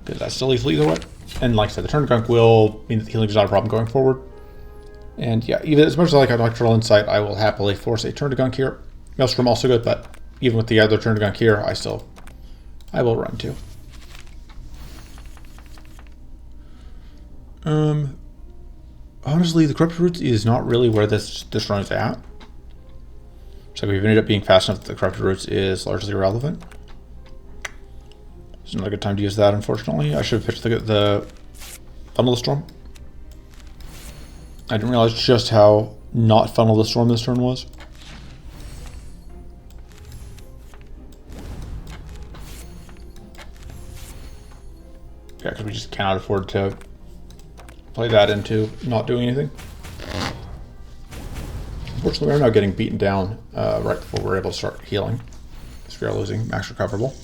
because that's still lethal either way. And like I said, the turn to gunk will mean that the healing is not a problem going forward. And yeah, even as much as I like Electoral Insight, I will happily force a turn to gunk here. Maelstrom also good, but even with the other turn to gunk here, I will run too. Honestly, the Corrupted Roots is not really where this run is at. So we've ended up being fast enough that the Corrupted Roots is largely irrelevant. It's not a good time to use that, unfortunately. I should have pitched the Funnel the Storm. I didn't realize just how not Funnel the Storm this turn was. Yeah, because we just cannot afford to play that into not doing anything. Unfortunately, we're now getting beaten down right before we're able to start healing, because we are losing max recoverable.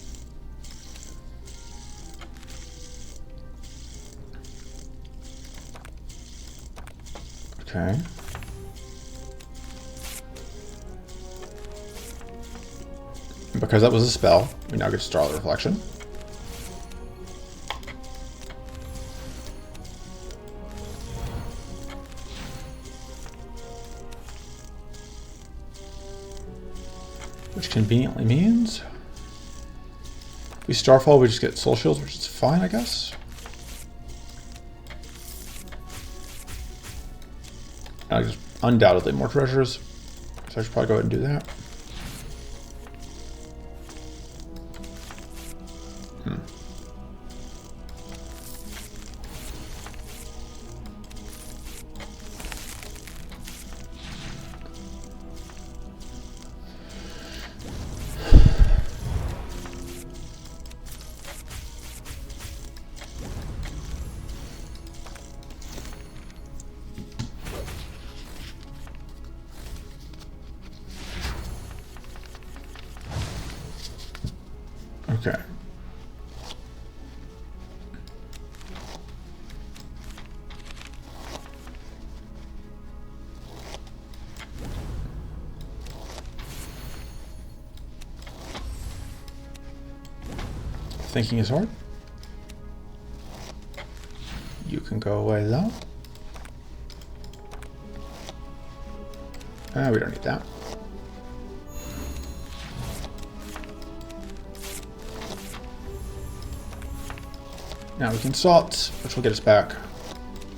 Okay. And because that was a spell, we now get Starlight Reflection. Which conveniently means if we Starfall, we just get Soul Shields, which is fine, I guess. There's undoubtedly more treasures, so I should probably go ahead and do that. Okay. Thinking is hard. You can go away though. We don't need that. Now we can salt, which will get us back.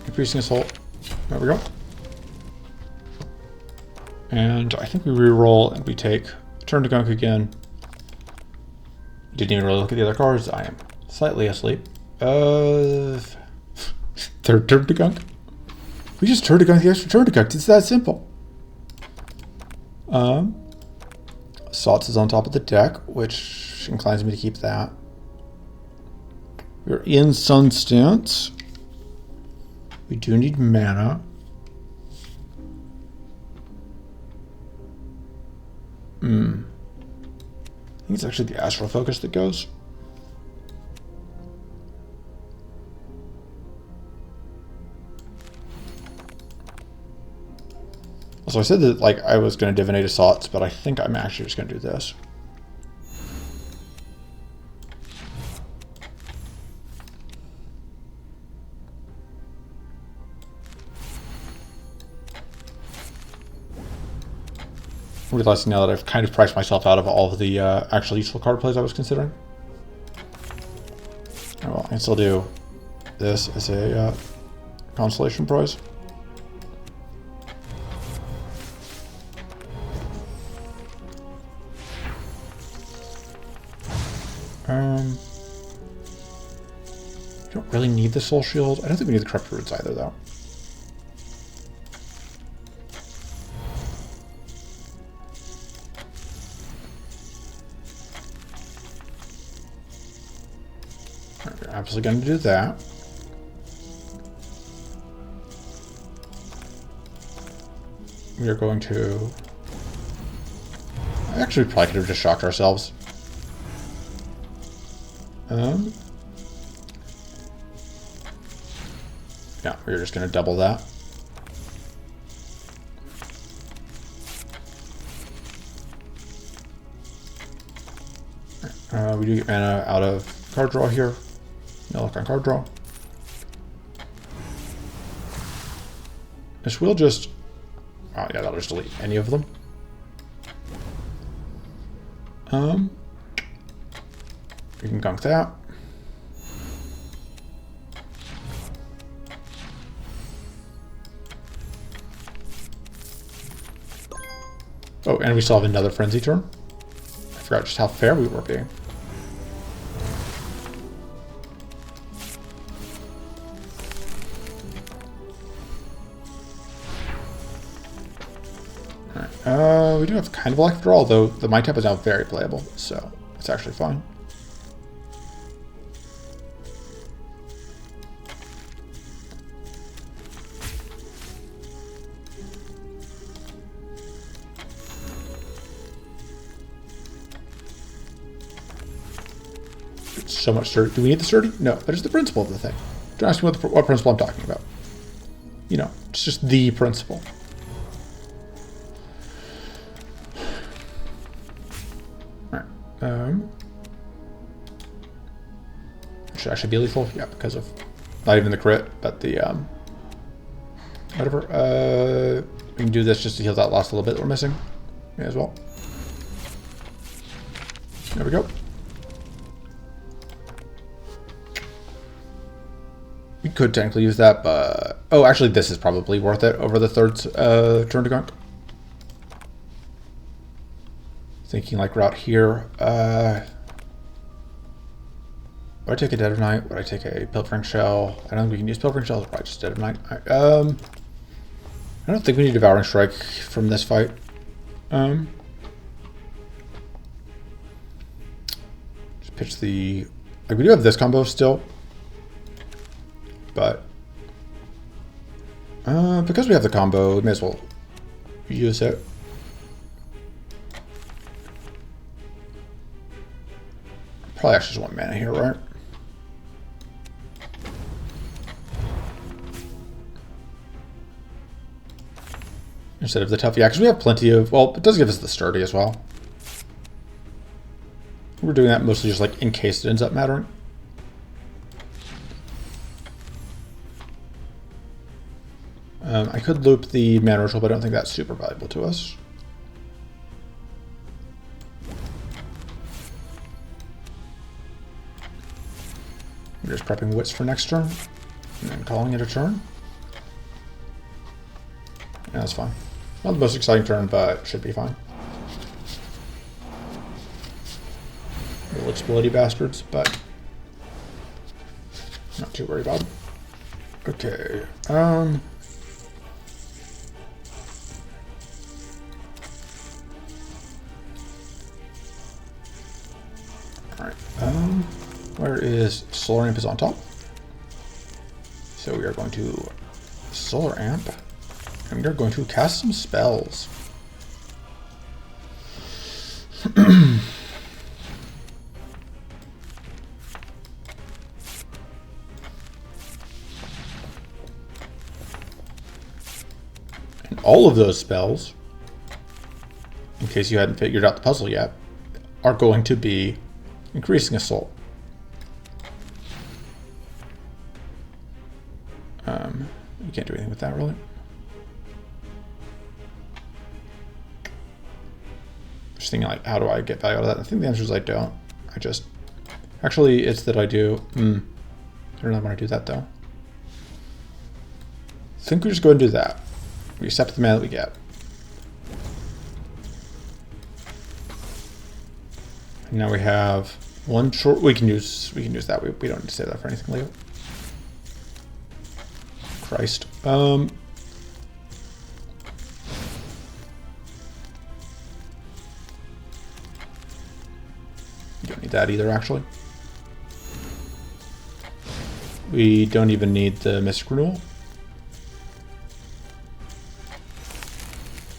Increasing assault. There we go. And I think we re-roll and we take turn to gunk again. Didn't even really look at the other cards. I am slightly asleep. Third turn to gunk. We just turn to gunk the extra turn to gunk. It's that simple. Salts is on top of the deck, which inclines me to keep that. We're in Sun Stance. We do need mana. I think it's actually the Astral Focus that goes. So I said that like I was going to divinate Assaults, but I think I'm actually just going to do this. Realizing now that I've kind of priced myself out of all of the actual useful card plays I was considering. Oh, well, I can still do this as a consolation prize. You don't really need the Soul Shield. I don't think we need the Corrupted Roots either, though. We're absolutely going to do that. We are going to... Actually, we probably could have just shocked ourselves. Yeah, we're just going to double that. We do get mana out of card draw here. No luck on card draw. This will just... Oh yeah, that'll just delete any of them. We can gunk that. Oh, and we still have another frenzy turn. I forgot just how fair we were being. Alright, we do have kind of a luck draw, although the Might Tap is now very playable, so it's actually fine. So much sturdy. Do we need the sturdy? No, but it's the principle of the thing. Don't ask me what principle I'm talking about. You know, it's just the principle. Alright. Should actually be lethal? Yeah, because of not even the crit, but the whatever. We can do this just to heal that last little bit that we're missing. May as well. There we go. We could technically use that, but... Oh, actually, this is probably worth it over the third turn to gunk. Thinking like route here. Would I take a Dead of Night? Would I take a Pilfering Shell? I don't think we can use Pilfering Shell. Probably just Dead of Night. I don't think we need Devouring Strike from this fight. Just pitch the... Like, we do have this combo still. But because we have the combo, we may as well use it. Probably actually just 1 mana here, right? Instead of the tough, yeah, because we have plenty of, well, it does give us the sturdy as well. We're doing that mostly just like in case it ends up mattering. I could loop the mana ritual, but I don't think that's super valuable to us. We're just prepping Wits for next turn, and then calling it a turn. Yeah, that's fine. Not the most exciting turn, but should be fine. Little explodey bastards, but not too worried about them. Okay, where is Solar Amp is on top. So we are going to Solar Amp, and we are going to cast some spells. And all of those spells, in case you hadn't figured out the puzzle yet, are going to be increasing assault. You can't do anything with that, really. Just thinking, like, how do I get value out of that? I think the answer is I don't. I just... Actually, it's that I do. I don't really want to do that, though. I think we just go and do that. We accept the mana that we get. And now we have one short... We can use that. We don't need to save that for anything later. Christ. You don't need that either, actually. We don't even need the Mystic Renewal.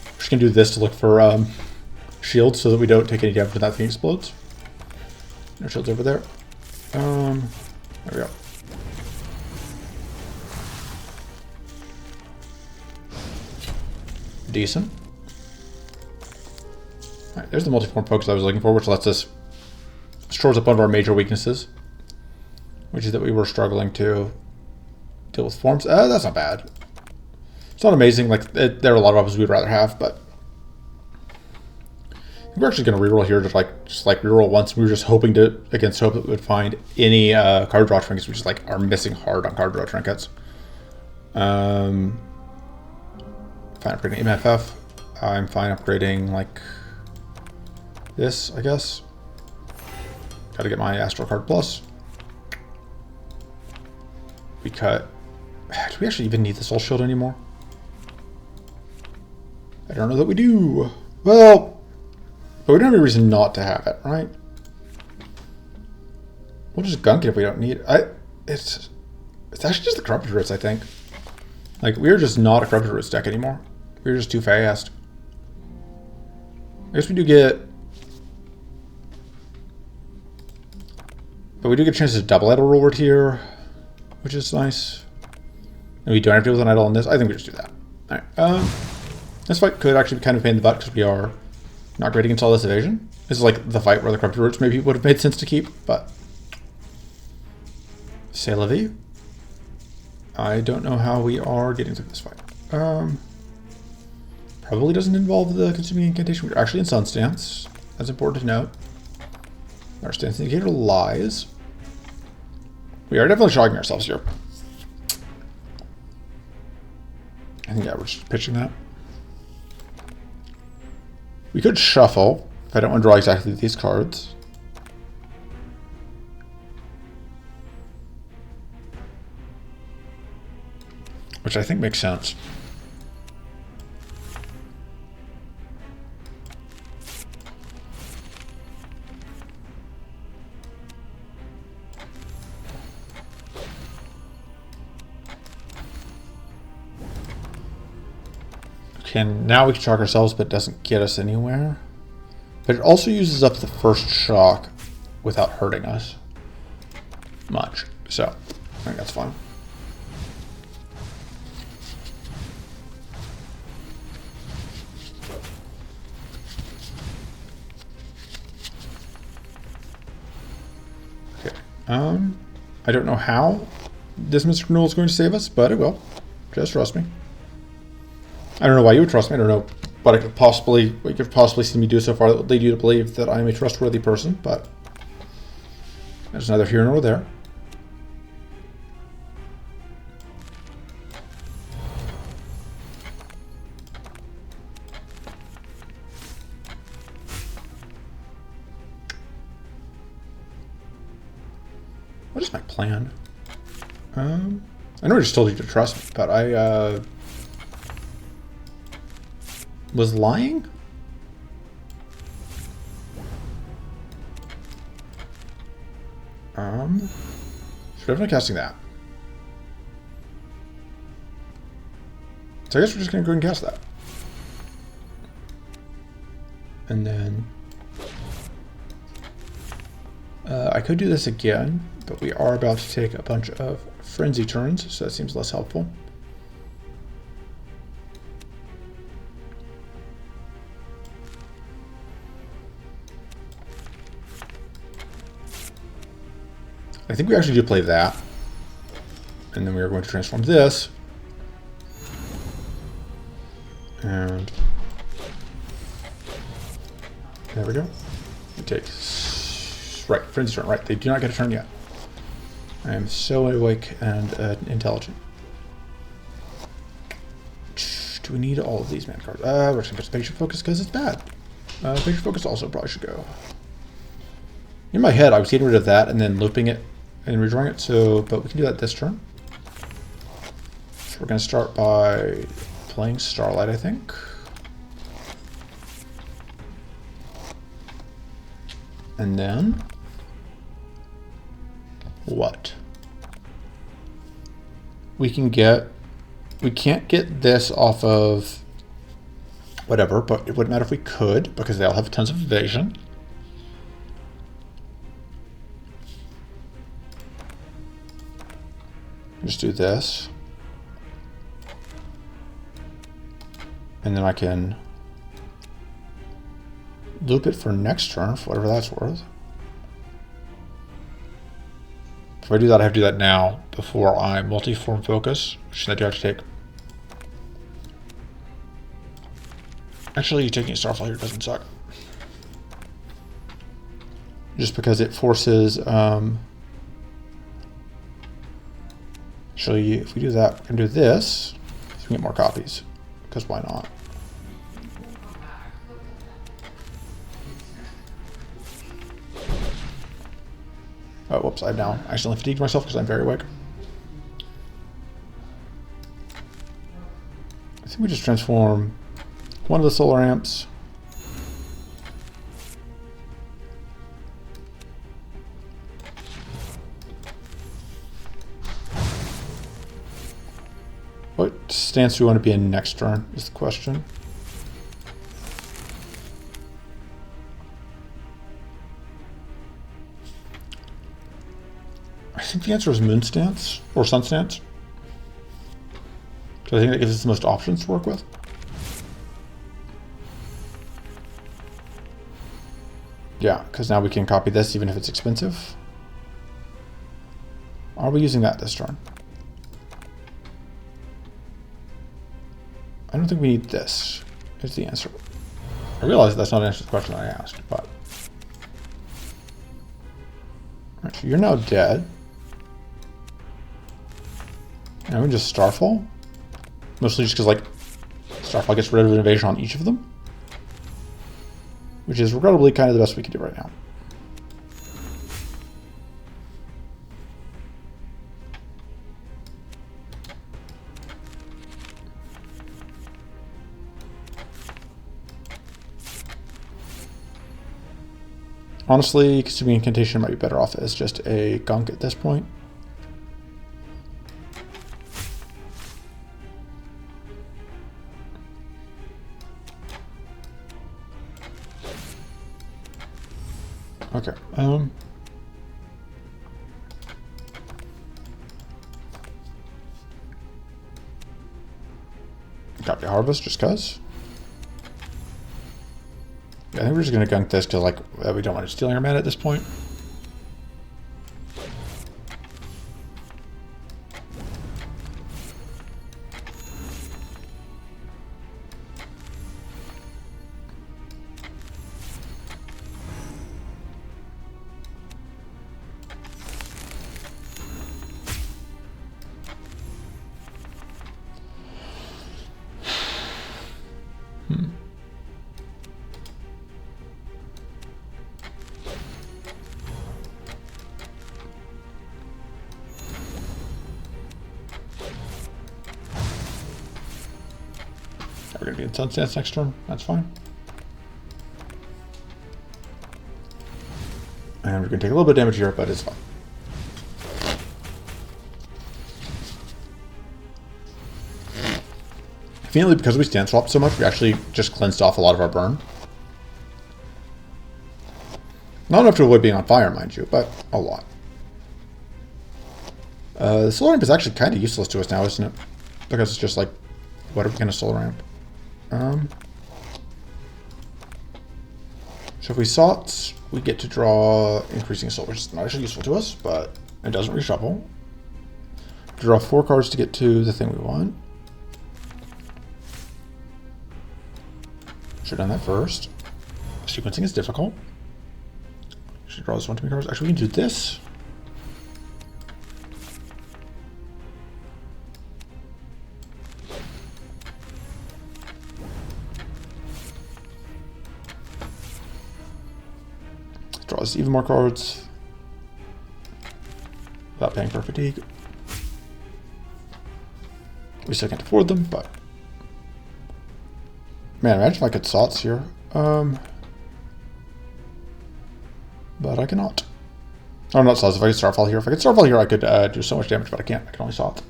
We're just going to do this to look for shields so that we don't take any damage when that thing explodes. No shields over there. There we go. Decent. Alright, there's the multiform focus I was looking for, which lets us shores up one of our major weaknesses, which is that we were struggling to deal with forms. That's not bad. It's not amazing. Like there are a lot of options we'd rather have, but We're actually going to reroll here, just like reroll once. We were just hoping to, against hope that we would find any card draw trinkets. We just like are missing hard on card draw trinkets. Fine upgrading MFF. I'm fine upgrading like this, I guess. Got to get my Astral Card Plus. We cut. Do we actually even need the Soul Shield anymore? I don't know that we do. Well, but we don't have any reason not to have it, right? We'll just gunk it if we don't need it. It's actually just the Corrupted Roots, I think. Like, we're just not a Corrupted Roots deck anymore. We're just too fast. I guess we do get... But we do get a chance to double Idle Reward here, which is nice. And we don't have to deal with an Idle on this. I think we just do that. Alright, this fight could actually be kind of a pain in the butt because we are not great against all this evasion. This is like the fight where the Corrupted Roots maybe would have made sense to keep, but... C'est la vie. I don't know how we are getting through this fight. Probably doesn't involve the Consuming Incantation. We're actually in Sun Stance. That's important to note. Our Stance Indicator lies. We are definitely shocking ourselves here. I think, yeah, we're just pitching that. We could shuffle if I don't want to draw exactly these cards. Which I think makes sense. Okay, now we can shock ourselves, but it doesn't get us anywhere. But it also uses up the first shock without hurting us much. So, I think that's fine. I don't know how this Mystic Renewal is going to save us, but it will. Just trust me. I don't know why you would trust me. I don't know what you could possibly see me do so far that would lead you to believe that I'm a trustworthy person, but there's neither here nor there. What is my plan? I know I just told you to trust me, but I was lying? So definitely casting that. So I guess we're just gonna go ahead and cast that. And then I could do this again, but we are about to take a bunch of frenzy turns, so that seems less helpful. I think we actually do play that. And then we are going to transform this. And there we go. We take... Right, frenzy turn, right. They do not get a turn yet. I am so awake and intelligent. Do we need all of these man cards? We're just going to put Patient Focus because it's bad. Patient Focus also probably should go. In my head, I was getting rid of that and then looping it and redrawing it, so, but we can do that this turn. So we're going to start by playing Starlight, I think. And then... what? We can't get this off of whatever, but it wouldn't matter if we could, because they all have tons of evasion. Just do this. And then I can loop it for next turn, for whatever that's worth. If I do that, I have to do that now before I multi-form focus, which I do have to take. Actually, taking a Starfall here doesn't suck. just because it forces, actually, if we do that, we can do this, so we can get more copies, because why not? Oh, whoops, I've now accidentally fatigued myself because I'm very awake. I think we just transform one of the solar amps. What stance do we want to be in next turn is the question. I think the answer is moon stance or sun stance. Because I think that gives us the most options to work with. Yeah, because now we can copy this even if it's expensive. Are we using that this turn? I don't think we need this, is the answer. I realize that's not an answer to the question that I asked, but... Alright, so you're now dead. And we just Starfall. Mostly just because, like, Starfall gets rid of an invasion on each of them. Which is regrettably kind of the best we can do right now. Honestly, consuming incantation might be better off as just a gunk at this point. Okay. Copy harvest just cause. Yeah, I think we're just gonna gunk this because like we don't want it stealing our mana at this point. We're going to be in Sun Stance next turn. That's fine. And we're going to take a little bit of damage here, but it's fine. Conveniently, because we stand swap so much, we actually just cleansed off a lot of our burn. Not enough to avoid being on fire, mind you, but a lot. The solar ramp is actually kind of useless to us now, isn't it? Because it's just like, what are we going to solar ramp? So if we sought, we get to draw increasing soul, which is not actually useful to us, but it doesn't reshuffle. Draw 4 cards to get to the thing we want. Should have done that first. Sequencing is difficult. Should draw this 1 to me cards. Actually, we can do this. Draw us even more cards without paying for fatigue. We still can't afford them, but man, imagine if I could Sots here. But I cannot. Oh, not Sots. If I could Starfall here. If I could Starfall here, I could do so much damage, but I can't. I can only Sot.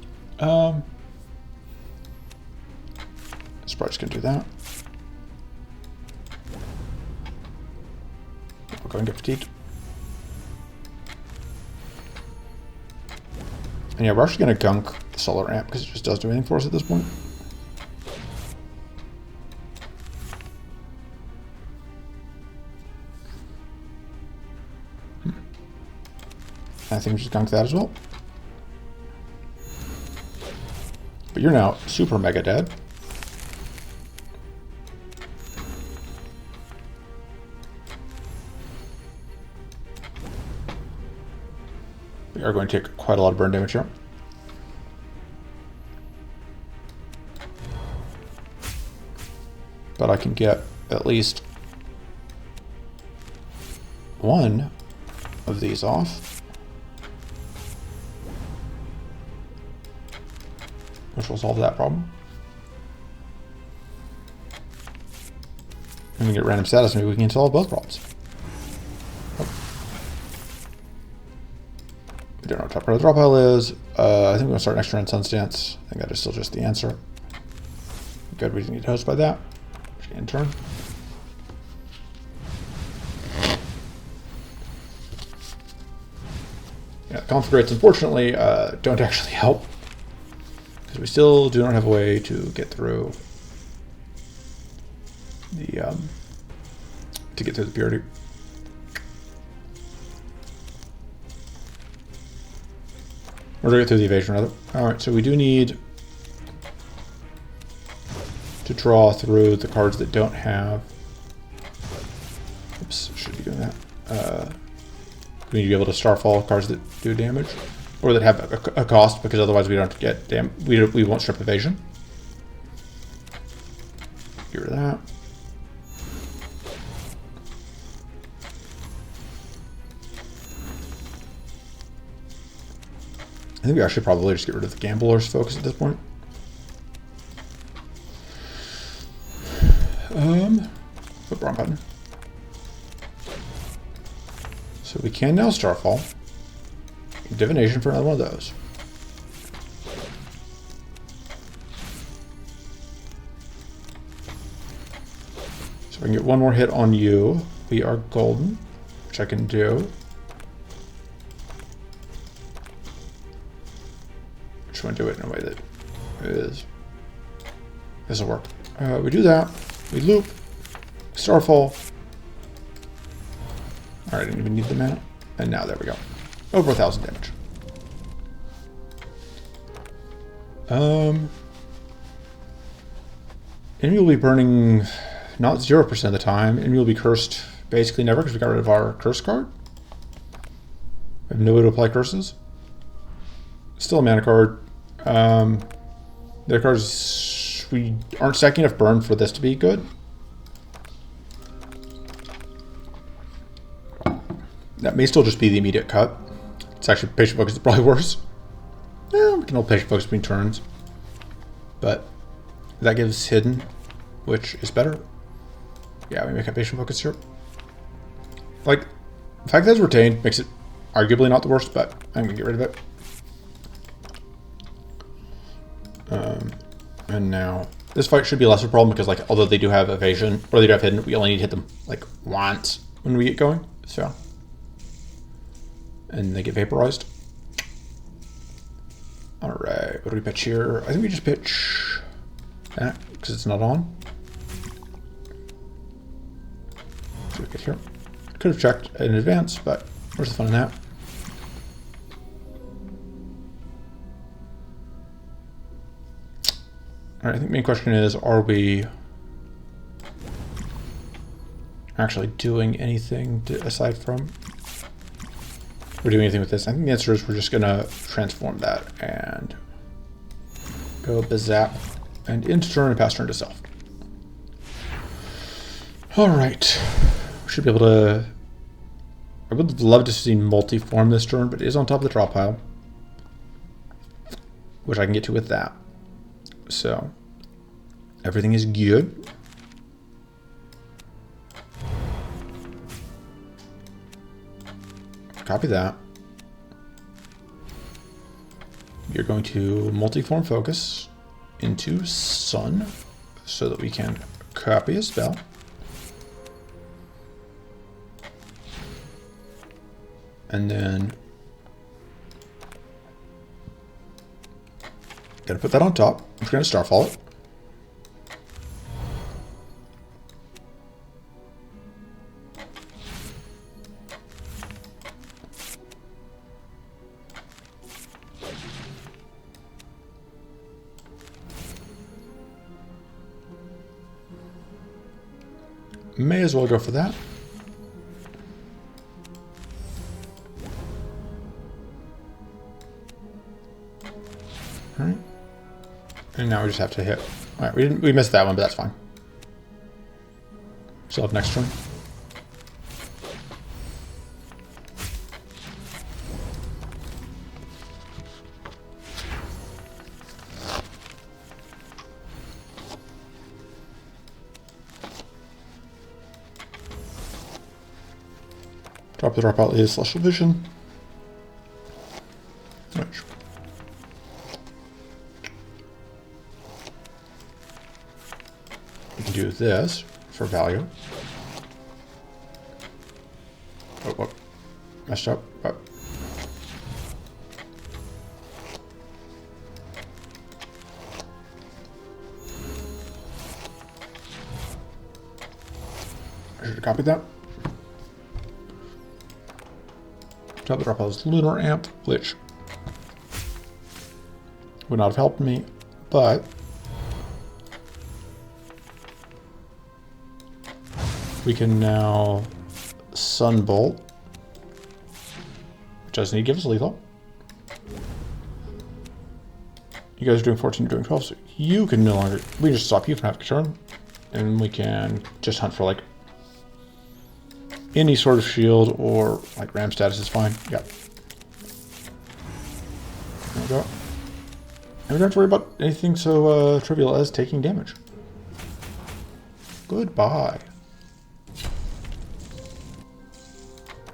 Sprite's gonna do that. We'll go and get fatigued. And yeah, we're actually gonna gunk the solar amp because it just doesn't do anything for us at this point. I think we just gunk that as well. But you're now super mega dead. We are going to take quite a lot of burn damage here. But I can get at least one of these off, which will solve that problem. And we get random status, maybe we can solve both problems. Oh. We don't know what top part of the drop pile is. I think we're going to start next turn in Sun's Dance. I think that is still just the answer. Good, we didn't get hosed by that. In turn. Yeah, the conflict rates unfortunately don't actually help, because we still do not have a way to get through the purity. Or to get through the evasion rather. Alright, so we do need to draw through the cards that don't have... Oops, should be doing that. We need to be able to starfall cards that do damage, or that have a cost, because otherwise we don't get we won't strip evasion. Get rid of that. I think we actually probably just get rid of the gambler's focus at this point. Put wrong button. So we can now starfall. Divination for another one of those. So I can get one more hit on you. We are golden, which I can do. Just want to do it in a way that is. This will work. We do that. We loop. Starfall. Alright, I didn't even need the mana. And now there we go. Over 1,000 damage. Enemy will be burning not 0% of the time. Enemy will be cursed basically never, because we got rid of our curse card. We have no way to apply curses. Still a mana card. Their cards, we aren't stacking enough burn for this to be good. That may still just be the immediate cut. It's actually patient focus is probably worse. Yeah, we can hold patient focus between turns. But that gives hidden, which is better. Yeah, we make a patient focus here. Like, the fact that it's retained makes it arguably not the worst, but I'm gonna get rid of it. And now this fight should be less of a problem, because like although they do have evasion or they do have hidden, we only need to hit them like once when we get going. So, and they get vaporized. All right, what do we pitch here? I think we just pitch that because it's not on. So we get here. Could have checked in advance, but where's the fun in that? All right, I think the main question is, are we actually doing anything aside from we're doing anything with this? I think the answer is we're just gonna transform that and go bazap and into turn and pass turn to self. All right, we should be able to. I would love to see multi-form this turn, but it is on top of the draw pile, which I can get to with that. So everything is good. Copy that. You're going to multi-form focus into Sun so that we can copy a spell. And then gonna put that on top. I'm just gonna starfall it. May as well go for that. Alright. And now we just have to hit. Alright, we missed that one, but that's fine. Still have next turn. Drop the dropout is Celestial Vision. Which we can do this for value. Oh, messed up. Oh. I should have copied that. Drop the dropout is Lunar Amp, which would not have helped me, but we can now Sunbolt, which doesn't need to give us lethal. You guys are doing 14, you're doing 12, so you can no longer, we just stop you from having a turn, and we can just hunt for like any sort of shield or like ram status is fine. Yep. There we go. And we don't have to worry about anything so trivial as taking damage. Goodbye.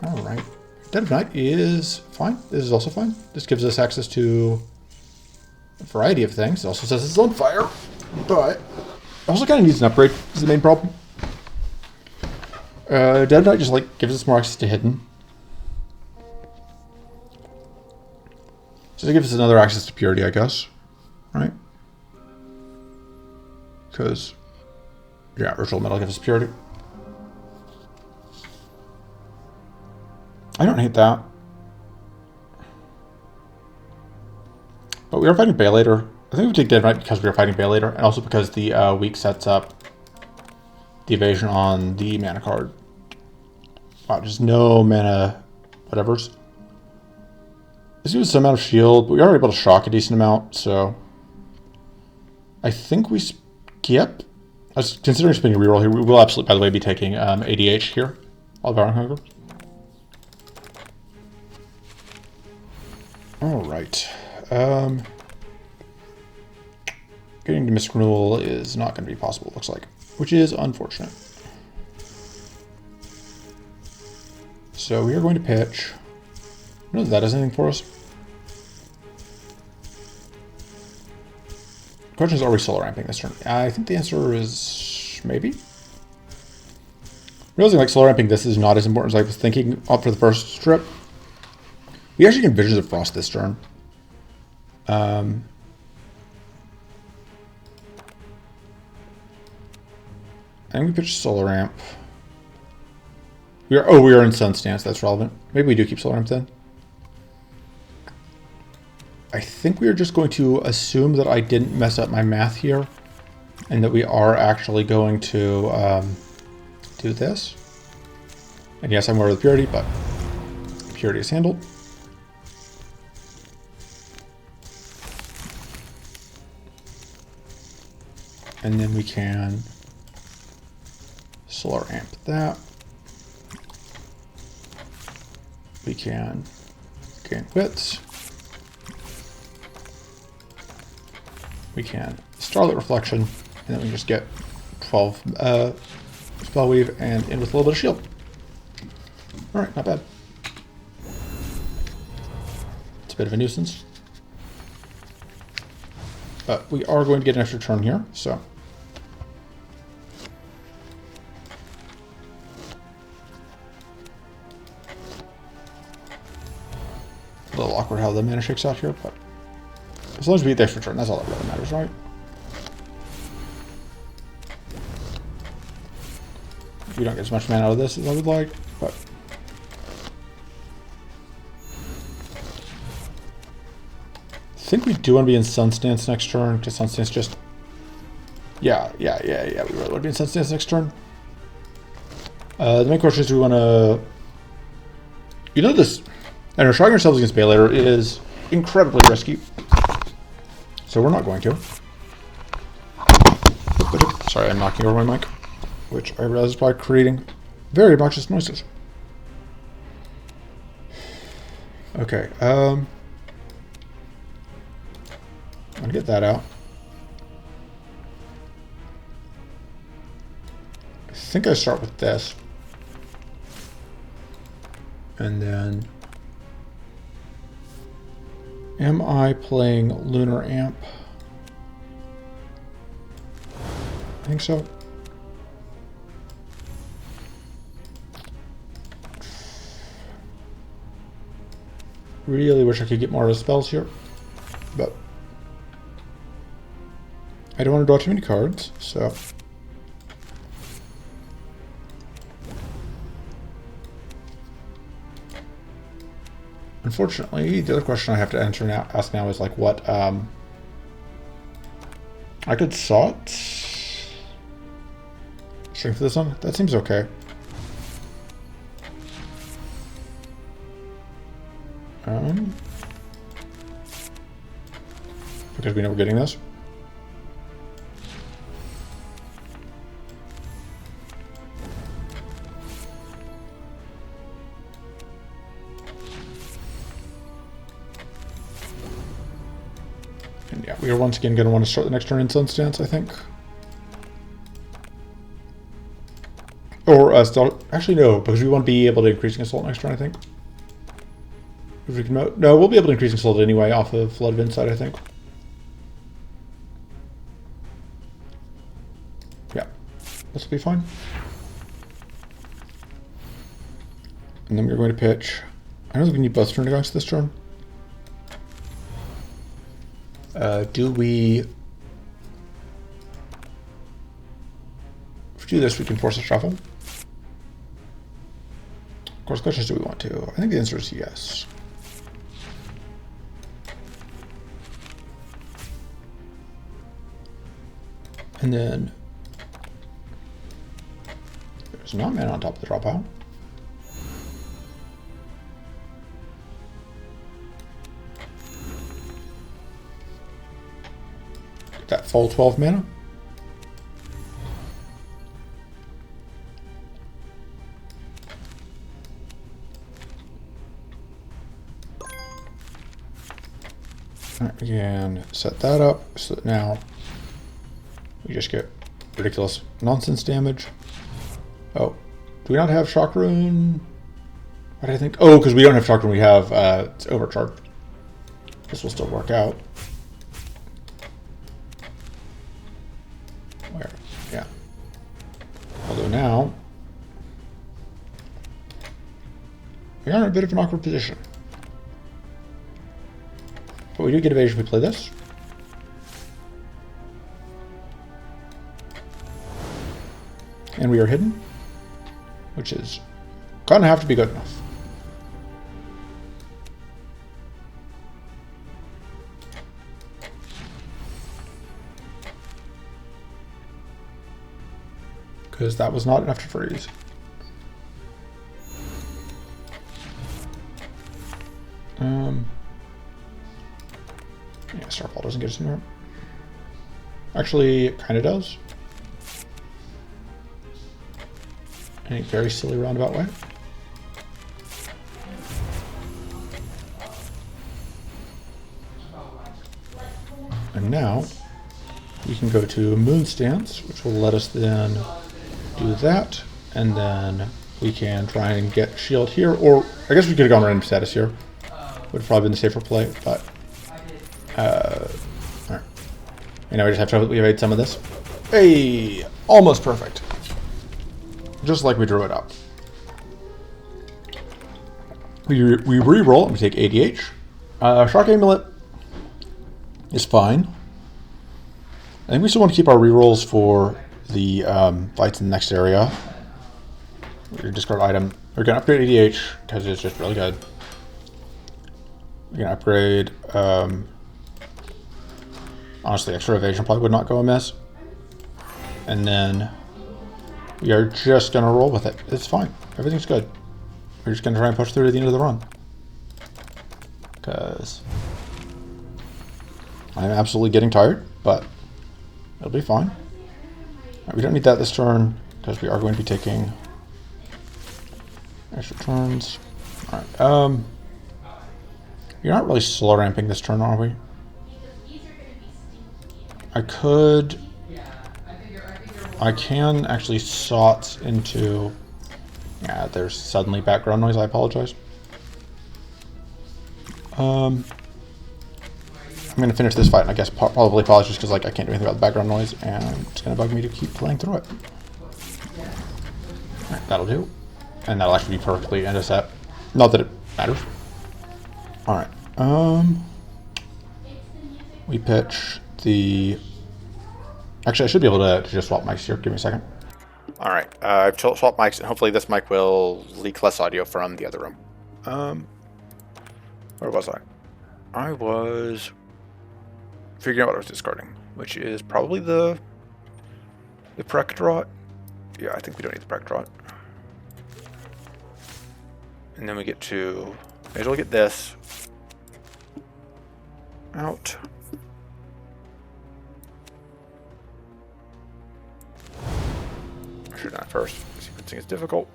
Alright. Dead of Night is fine. This is also fine. This gives us access to a variety of things. It also says it's on fire, but also kind of needs an upgrade is the main problem. Dead of Night just like gives us more access to hidden. So it gives us another access to purity, I guess. Right? Because, yeah, Ritual Metal gives us purity. I don't hate that. But we are fighting Bailator. I think we take Dead of Night because we are fighting Bailator, and also because the weak sets up the evasion on the mana card. Wow, just no mana whatevers. This gives us some amount of shield, but we are able to shock a decent amount, so I think we skip. I was considering spinning a reroll here. We will absolutely, by the way, be taking ADH here. All Devouring Hunger. Alright. Getting to Mystic Renewal is not going to be possible, it looks like. Which is unfortunate. So we are going to pitch. I don't know if that does anything for us. The question is, are we solar ramping this turn? I think the answer is maybe. Realizing like solar ramping this is not as important as I was thinking up for the first strip. We actually can Visions of Frost this turn. And we pitch Solar Ramp. We are in Sun Stance, that's relevant. Maybe we do keep Solar Ramp then. I think we are just going to assume that I didn't mess up my math here, and that we are actually going to do this. And yes, I'm aware of the purity, but purity is handled. And then we can Solar Amp that. We can gain wits. We can Starlight Reflection, and then we just get 12 Spell Weave and in with a little bit of shield. Alright, not bad. It's a bit of a nuisance. But we are going to get an extra turn here, so. A little awkward how the mana shakes out here, but as long as we get the extra turn, that's all that really matters, right? We don't get as much mana out of this as I would like, but I think we do want to be in Sun Stance next turn, because Sun Stance just... Yeah, we really want to be in Sun Stance next turn. The main question is, do we want to... You know this... I know, shocking ourselves against Bailator is incredibly risky. So we're not going to. Sorry, I'm knocking over my mic, which I realize is probably creating very obnoxious noises. Okay, I'm gonna get that out. I think I start with this. And then, am I playing Lunar Amp? I think so. Really wish I could get more of the spells here, but I don't want to draw too many cards, so. Unfortunately, the other question I have to ask now is like what, I could salt strength for this one? That seems okay. Because we know we're getting this. And yeah, we are once again going to want to start the next turn in Sunstance, I think. Or actually no, because we won't be able to increasing assault next turn, I think. If we can no, we'll be able to increase assault anyway off of Flood of Insight, I think. Yeah, this will be fine. And then we're going to pitch. I don't think we need both turn against this turn. Do we... If we do this, we can force a shuffle. Of course, the question is, do we want to? I think the answer is yes. And then there's not mana on top of the draw pile. Get that full 12 mana. We can set that up so that now we just get ridiculous nonsense damage. Oh, do we not have Shock Rune? What do I think? Oh, because we don't have Shock Rune, we have it's Overcharge. This will still work out. Where? Yeah. Although now we are in a bit of an awkward position. But we do get evasion if we play this. And we are hidden, which is gonna have to be good enough. Because that was not enough to freeze. Yeah, Starfall doesn't get us anywhere. Actually, it kind of does. In a very silly roundabout way. And now we can go to Moonstance, which will let us then do that, and then we can try and get shield here, or I guess we could have gone random status here. Would have probably been the safer play, but alright. And now we just have to evade some of this. Hey, almost perfect. Just like we drew it up. We re-roll and we take ADH. Shock Amulet is fine. I think we still want to keep our re-rolls for the fights in the next area. Your discard item. We're going to upgrade ADH because it's just really good. We're going to upgrade... honestly, extra evasion probably would not go amiss. And then... we are just going to roll with it. It's fine. Everything's good. We're just going to try and push through to the end of the run. Because I'm absolutely getting tired, but it'll be fine. Right, we don't need that this turn because we are going to be taking extra turns. All right. You're not really slow ramping this turn, are we? I can actually sort into... Yeah, there's suddenly background noise. I apologize. I'm going to finish this fight, and I guess probably apologize because like I can't do anything about the background noise, and it's going to bug me to keep playing through it. Right, that'll do. And that'll actually be perfectly end a set. Not that it matters. Alright. We pitch the... Actually, I should be able to just swap mics here. Give me a second. Alright, I've swapped mics, and hopefully this mic will leak less audio from the other room. Where was I? I was figuring out what I was discarding, which is probably the Prectrot. Yeah, I think we don't need the Prectrot. And then we get to... May as well get this out. I should not first. Sequencing is difficult.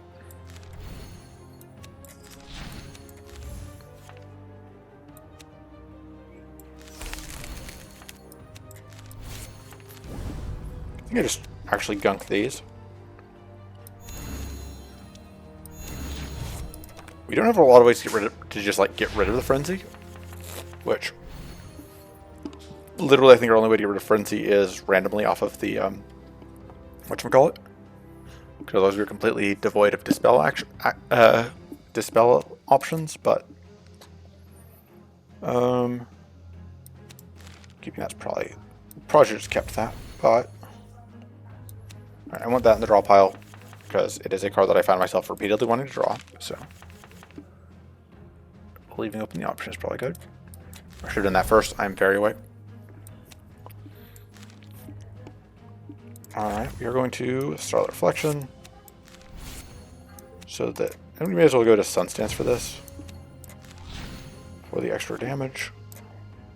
I think I just actually gunk these. We don't have a lot of ways to get rid of the frenzy, which literally I think our only way to get rid of frenzy is randomly off of the whatchamacallit, because otherwise we're completely devoid of dispel dispel options. But keeping that's probably should just kept that, but. Right, I want that in the draw pile because it is a card that I find myself repeatedly wanting to draw, so leaving open the option is probably good. I should have done that first. I'm very awake. Alright, we are going to Starlight Reflection so that, and we may as well go to Sunstance for this for the extra damage.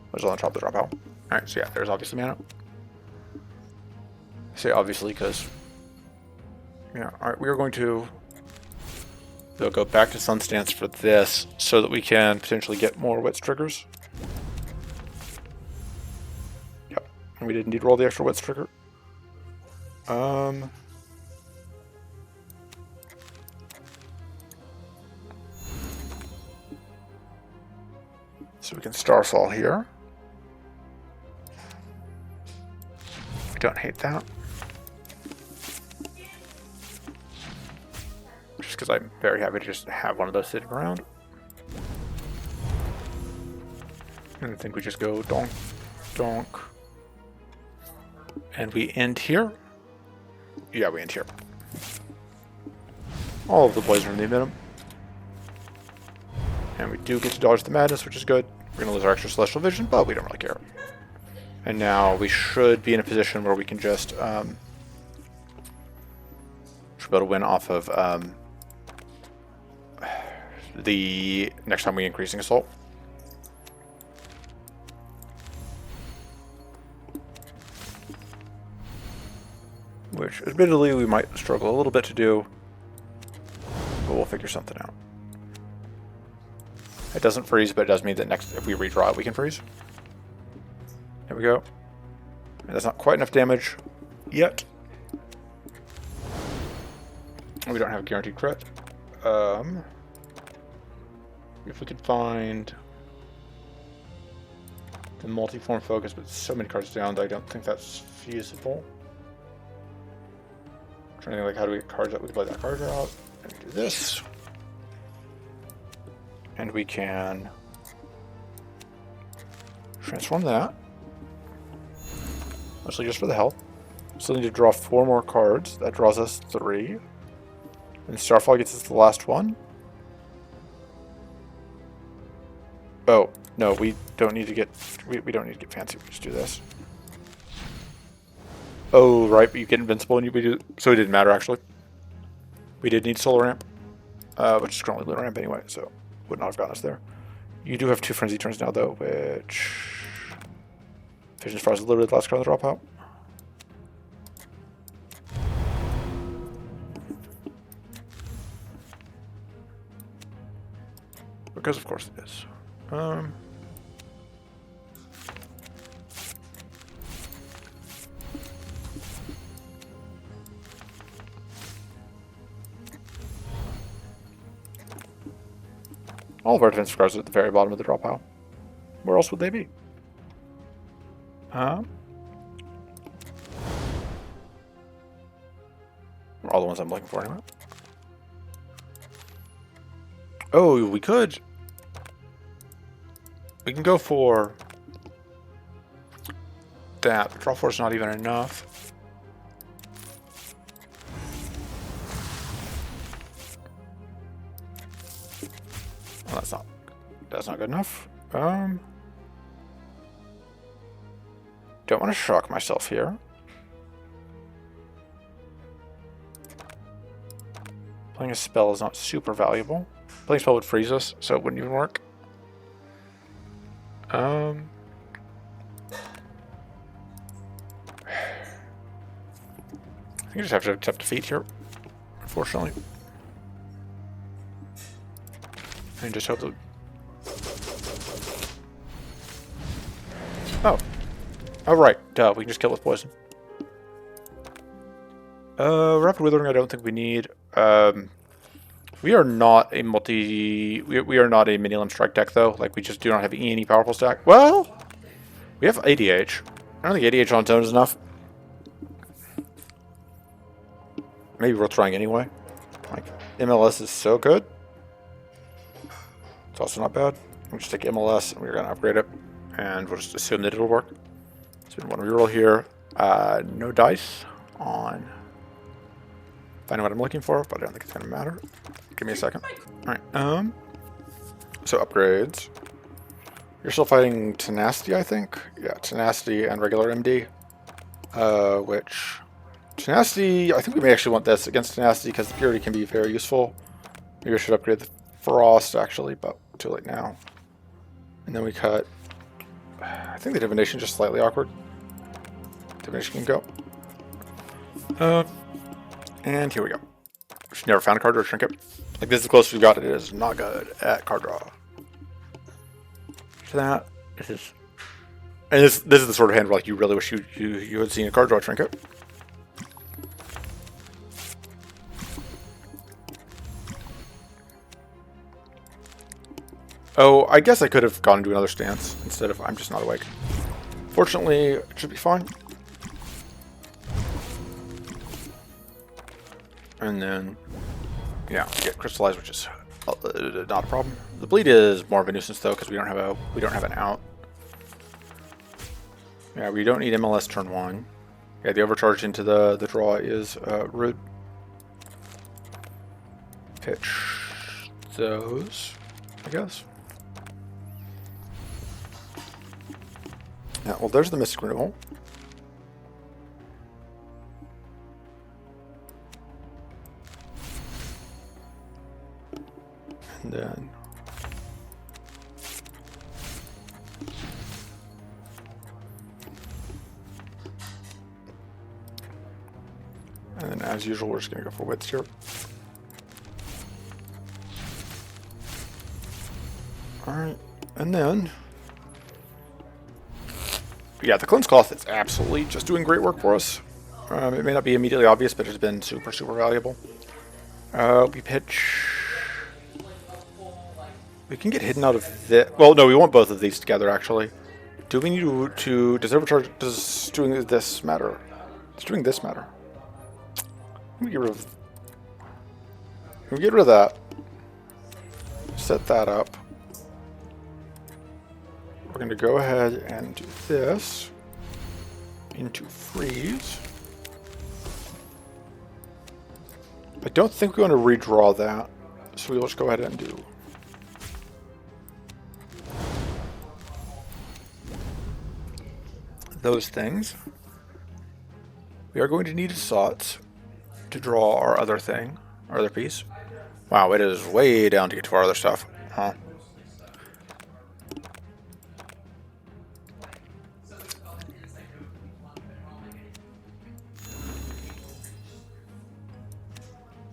Which is on the top of the draw pile. Alright, so yeah, there's obviously mana. I say obviously because yeah, alright, we are going to go back to Sunstance for this so that we can potentially get more Wits triggers. Yep, and we didn't need to roll the extra Wits trigger. So we can Starfall here. I don't hate that. Just because I'm very happy to just have one of those sitting around. And I think we just go donk, donk. And we end here. Yeah, we end here. All of the boys are in the minimum. And we do get to dodge the madness, which is good. We're going to lose our extra Celestial Vision, but we don't really care. And now we should be in a position where we can just... should be able to win off of... the next time we increasing assault. Which admittedly we might struggle a little bit to do, but we'll figure something out. It doesn't freeze, but it does mean that next if we redraw it we can freeze. There we go. And that's not quite enough damage yet. We don't have a guaranteed crit. If we could find the multi-form focus, but so many cards down that I don't think that's feasible. I'm trying to think like how do we get cards out? We can play that card out and do this. And we can transform that. Mostly just for the health. Still need to draw 4 more cards. That draws us 3. And Starfall gets us the last one. Oh, no, we don't need to get we don't need to get fancy. We just do this. Oh, right, but you get invincible and we do, so it didn't matter actually. We did need Solar Ramp, which is currently Lunar Ramp anyway, so would not have gotten us there. You do have 2 Frenzy turns now though, which Vision Frost is literally the last card on the dropout. Because of course it is. All of our defensive cards are at the very bottom of the drop pile. Where else would they be? All the ones I'm looking for anyway. Oh, we could. We can go for that. Draw 4 is not even enough. Well, that's not good enough. Don't want to shock myself here. Playing a spell is not super valuable. Playing a spell would freeze us, so it wouldn't even work. I think I just have to accept defeat here, unfortunately. And just hope that... Oh, right. Duh, we can just kill it with poison. Rapid Withering I don't think we need. We are not a we are not a mini limb strike deck though. Like we just do not have any powerful stack. Well, we have ADH. I don't think ADH on its own is enough. Maybe worth trying anyway. Like MLS is so good. It's also not bad. We'll just take MLS and we're gonna upgrade it, and we'll just assume that it'll work. So we want to reroll here. No dice on finding what I'm looking for, but I don't think it's gonna matter. Give me a second. Alright, so upgrades. You're still fighting Tenacity, I think? Yeah, Tenacity and regular MD. Which... Tenacity, I think we may actually want this against Tenacity because the Purity can be very useful. Maybe I should upgrade the Frost, actually, but too late now. And then we cut... I think the Divination is just slightly awkward. Divination can go. And here we go. We've never found a card draw trinket. Like, this is the closest we've got. It is not good at card draw. So that, this is... And this is the sort of hand where, like, you really wish you had seen a card draw trinket. Oh, I guess I could have gone into another stance instead of I'm just not awake. Fortunately, it should be fine. And then, yeah, get crystallized, which is not a problem. The bleed is more of a nuisance though, because we don't have an out. Yeah, we don't need MLS turn 1. Yeah, the overcharge into the draw is rude. Pitch those, I guess. Yeah, well, there's the Mystic Renewal. And then... And then, as usual, we're just going to go for widths here. Alright, and then... Yeah, the Cleanse Cloth is absolutely just doing great work for us. It may not be immediately obvious, but it's been super, super valuable. We pitch... We can get hidden out of this. Well, no, we want both of these together, actually. Do we need to... Does overcharge... Does doing this matter? Does doing this matter? Let me get rid of... Let me get rid of that. Set that up. We're going to go ahead and do this into freeze. I don't think we want to redraw that, so we'll just go ahead and do those things. We are going to need a Sot to draw our other thing, our other piece. Wow, it is way down to get to our other stuff, huh?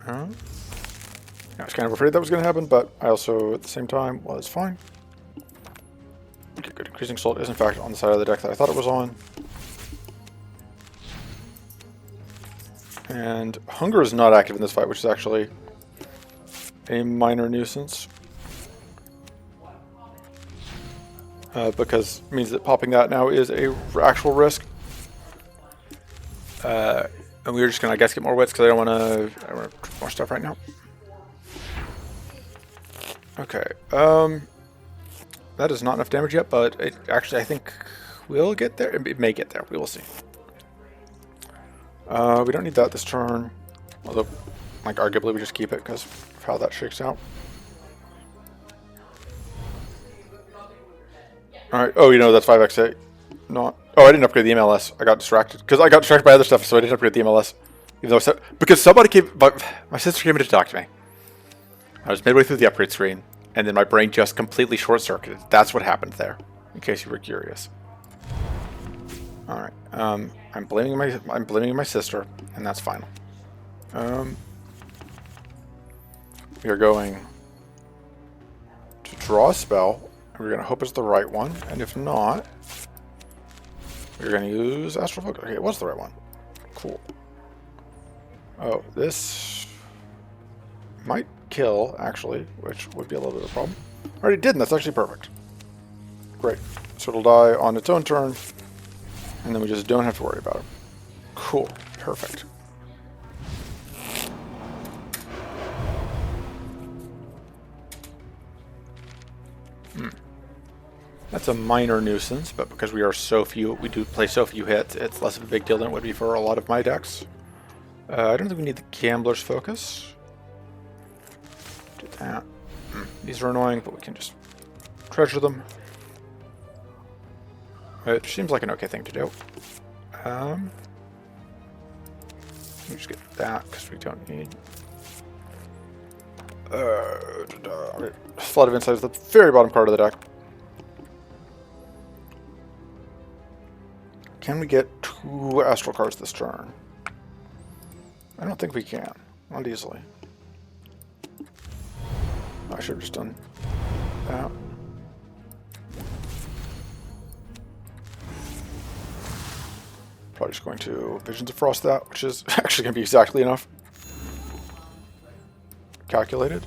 I was kind of afraid that was going to happen, but I also, at the same time, was fine. Okay, good. Increasing Assault is, in fact, on the side of the deck that I thought it was on. And Hunger is not active in this fight, which is actually a minor nuisance. Because it means that popping that now is a actual risk. And we were just going to, I guess, get more wits because I don't want to more stuff right now. Okay. That is not enough damage yet, but it actually, I think, will get there. It may get there. We will see. We don't need that this turn. Although, like, arguably we just keep it because of how that shakes out. Alright. Oh, you know, that's 5x8. Not. Oh, I didn't upgrade the MLS. I got distracted. Because I got distracted by other stuff, so I didn't upgrade the MLS. Even though because somebody came. But my sister came in to talk to me. I was midway through the upgrade screen, and then my brain just completely short-circuited. That's what happened there, in case you were curious. Alright. I'm blaming my sister, and that's final. We are going to draw a spell. We're going to hope it's the right one, and if not, we're going to use Astral Focus. Okay, it was the right one. Cool. Oh, this might kill, actually, which would be a little bit of a problem. Already did, and that's actually perfect. Great. So it'll die on its own turn, and then we just don't have to worry about it. Cool. Perfect. That's a minor nuisance, but because we are so few, we do play so few hits, it's less of a big deal than it would be for a lot of my decks. I don't think we need the Gambler's Focus. Do that. These are annoying, but we can just treasure them. It seems like an okay thing to do. Let me just get that, because we don't need... Flood of Insight is the very bottom card of the deck. Can we get 2 Astral cards this turn? I don't think we can. Not easily. I should have just done that. Probably just going to Visions of Frost that, which is actually going to be exactly enough. Calculated.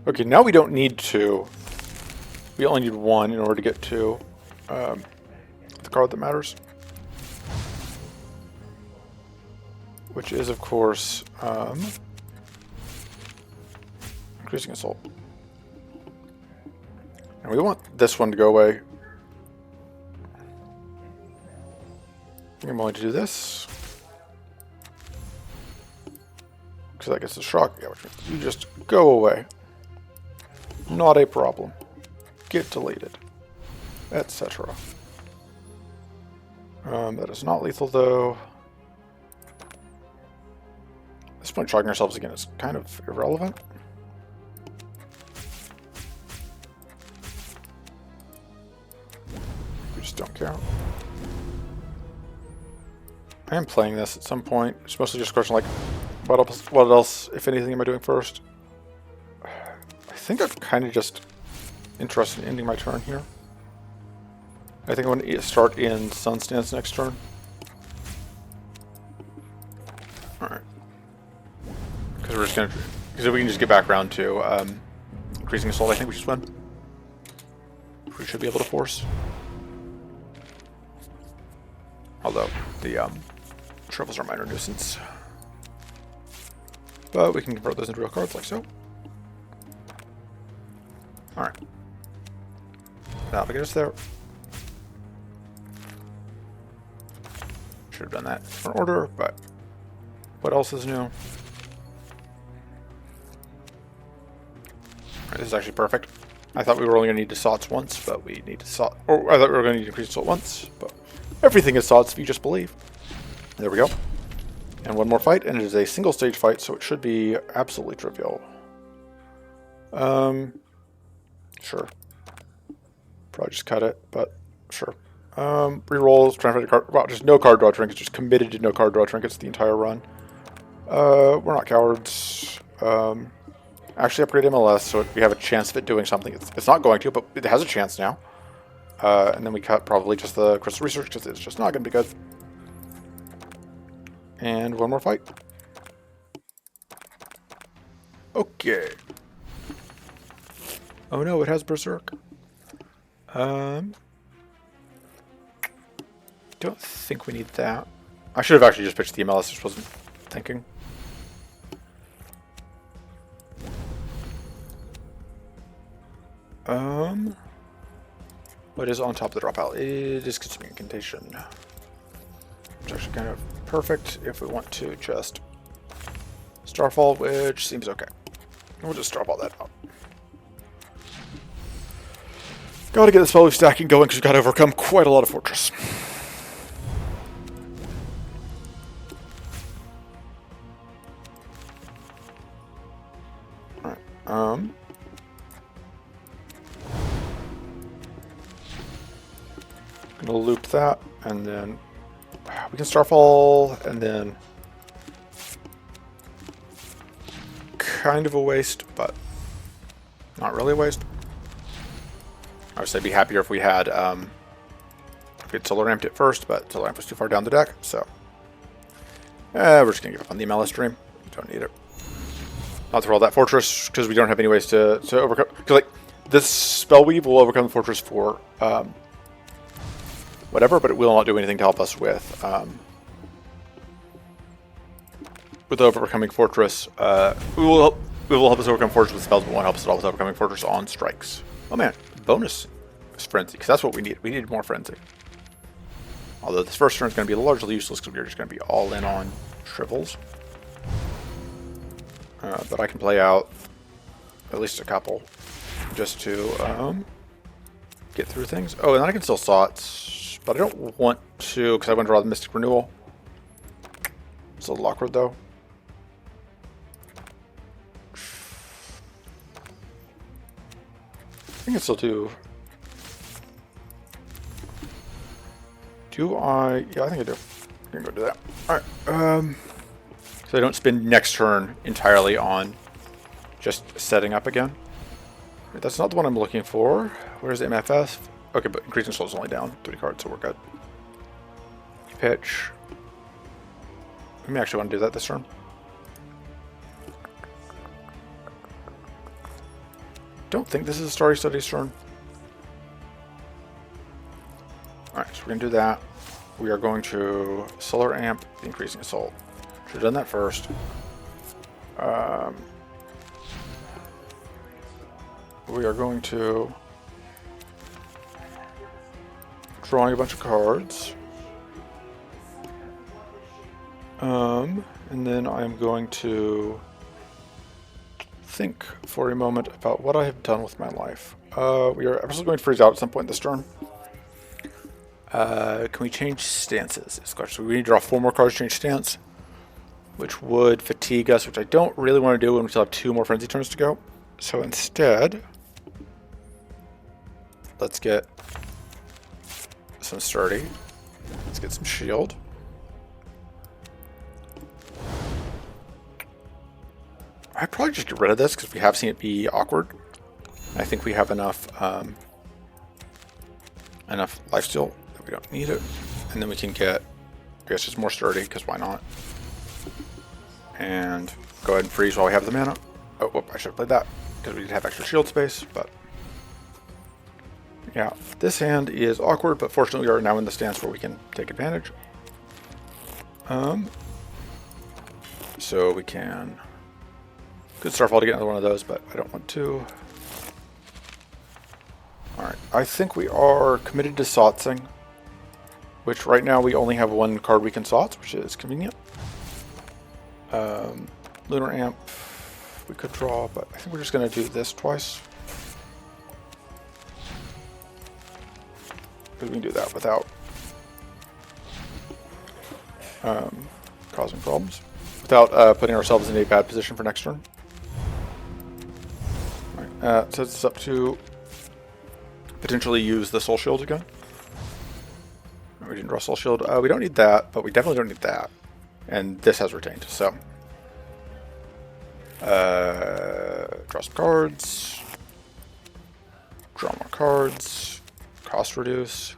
Okay, now we don't need 2. We only need 1 in order to get to the card that matters. Which is, of course, Increasing Assault. And we want this one to go away. I think I'm going to do this. Because that gets the shock. Yeah, which means you just go away. Not a problem. Get deleted. Etc. That is not lethal, though. At this point, shocking ourselves again is kind of irrelevant. We just don't care. I am playing this at some point. It's mostly just a question like, what else, if anything, am I doing first? I think I'm kind of just interested in ending my turn here. I think I'm going to start in Sunstance next turn. Alright. Because we're just going to... Because if we can just get back around to Increasing Assault, I think we just win. We should be able to force. Although, the shrivels are a minor nuisance. But we can convert those into real cards like so. Alright. That'll get us there. Should have done that in different order, but what else is new? Alright, this is actually perfect. I thought we were only going to need Assaults once, but we need Assault. Or I thought we were going to need Increased Assault once, but everything is Assaults if you just believe. There we go. And one more fight, and it is a single stage fight, so it should be absolutely trivial. Sure. Probably just cut it, but sure. Rerolls, trying to find a card. Well, just no card draw trinkets. Just committed to no card draw trinkets the entire run. We're not cowards. Actually upgrade MLS so we have a chance of it doing something. It's not going to, but it has a chance now. And then we cut probably just the Crystal Research because it's just not going to be good. And one more fight. Okay. Oh no, it has Berserk. Don't think we need that. I should have actually just pitched the MLS, just wasn't thinking. What is on top of the drop pile? It is consuming incantation. Which is actually kind of perfect if we want to just Starfall, which seems okay. We'll just Starfall that out. Gotta get this value stacking going because we've got to overcome quite a lot of fortress. Alright, gonna loop that, and then we can Starfall, and then kind of a waste, but not really a waste. I would say I'd be happier if we had Solar Amped it first, but Solar Amp was too far down the deck, so we're just gonna give up on the MLS stream. Don't need it. Not throw all that fortress because we don't have any ways to overcome. Because like this spell weave will overcome the fortress for whatever, but it will not do anything to help us with overcoming fortress. It will help us overcome fortress with spells, but won't help us at all with overcoming fortress on strikes. Oh man, bonus is frenzy because that's what we need. We need more frenzy. Although this first turn is going to be largely useless because we're just going to be all in on shrivels. But I can play out at least a couple just to get through things. Oh, and then I can still Sots, but I don't want to because I want to draw the Mystic Renewal. It's a little awkward though. I think I still do. Do I? Yeah, I think I do. I'm gonna go do that. Alright. So I don't spend next turn entirely on just setting up again. Wait, that's not the one I'm looking for. Where's the MFS? Okay, but increasing soul is only down 3 cards, so we're good. Pitch. We may actually want to do that this turn. Don't think this is a Starry Studies turn. Alright, so we're going to do that. We are going to Solar Amp the Increasing Assault. Should have done that first. We are going to drawing a bunch of cards. And then I'm going to think for a moment about what I have done with my life. We are absolutely going to freeze out at some point this turn. Can we change stances? It's the question. We need to draw 4 more cards to change stance, which would fatigue us, which I don't really want to do when we still have 2 more frenzy turns to go. So instead, let's get some sturdy. Let's get some shield. I'd probably just get rid of this because we have seen it be awkward. I think we have enough lifesteal that we don't need it, and then we can get, I guess, just more sturdy because why not? And go ahead and freeze while we have the mana. Oh, whoop, I should have played that because we did have extra shield space, but yeah, this hand is awkward, but fortunately we are now in the stance where we can take advantage. So we can could Starfall to get another one of those, but I don't want to. Alright, I think we are committed to Sotsing, which right now we only have 1 card we can Sots, which is convenient. Lunar Amp, we could draw, but I think we're just going to do this twice. Because we can do that without causing problems. Without putting ourselves in a bad position for next turn. Alright, sets us up to potentially use the Soul Shield again. We didn't draw Soul Shield. We don't need that, but we definitely don't need that. And this has retained, so. Draw some cards. Draw more cards. Cost reduce.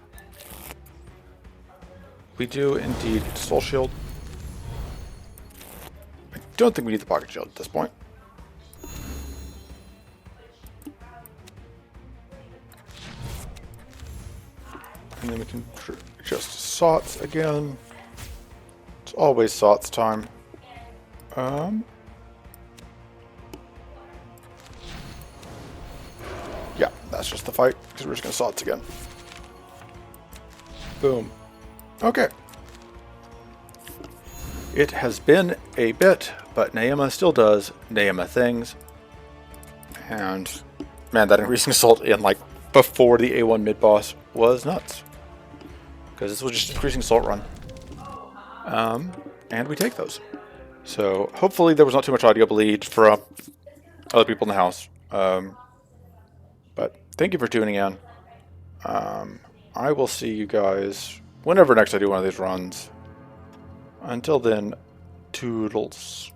We do indeed Soul Shield. I don't think we need the Pocket Shield at this point. And then we can adjust Sots again. It's always Sots time. Yeah, that's just the fight, because we're just going to Sots again. Boom. Okay. It has been a bit, but Nayema still does Nayema things. And, man, that increasing assault in, like, before the A1 mid-boss was nuts. Because this was just an increasing assault run. And we take those. So, hopefully there was not too much audio bleed from other people in the house. But thank you for tuning in. I will see you guys whenever next I do one of these runs. Until then, toodles.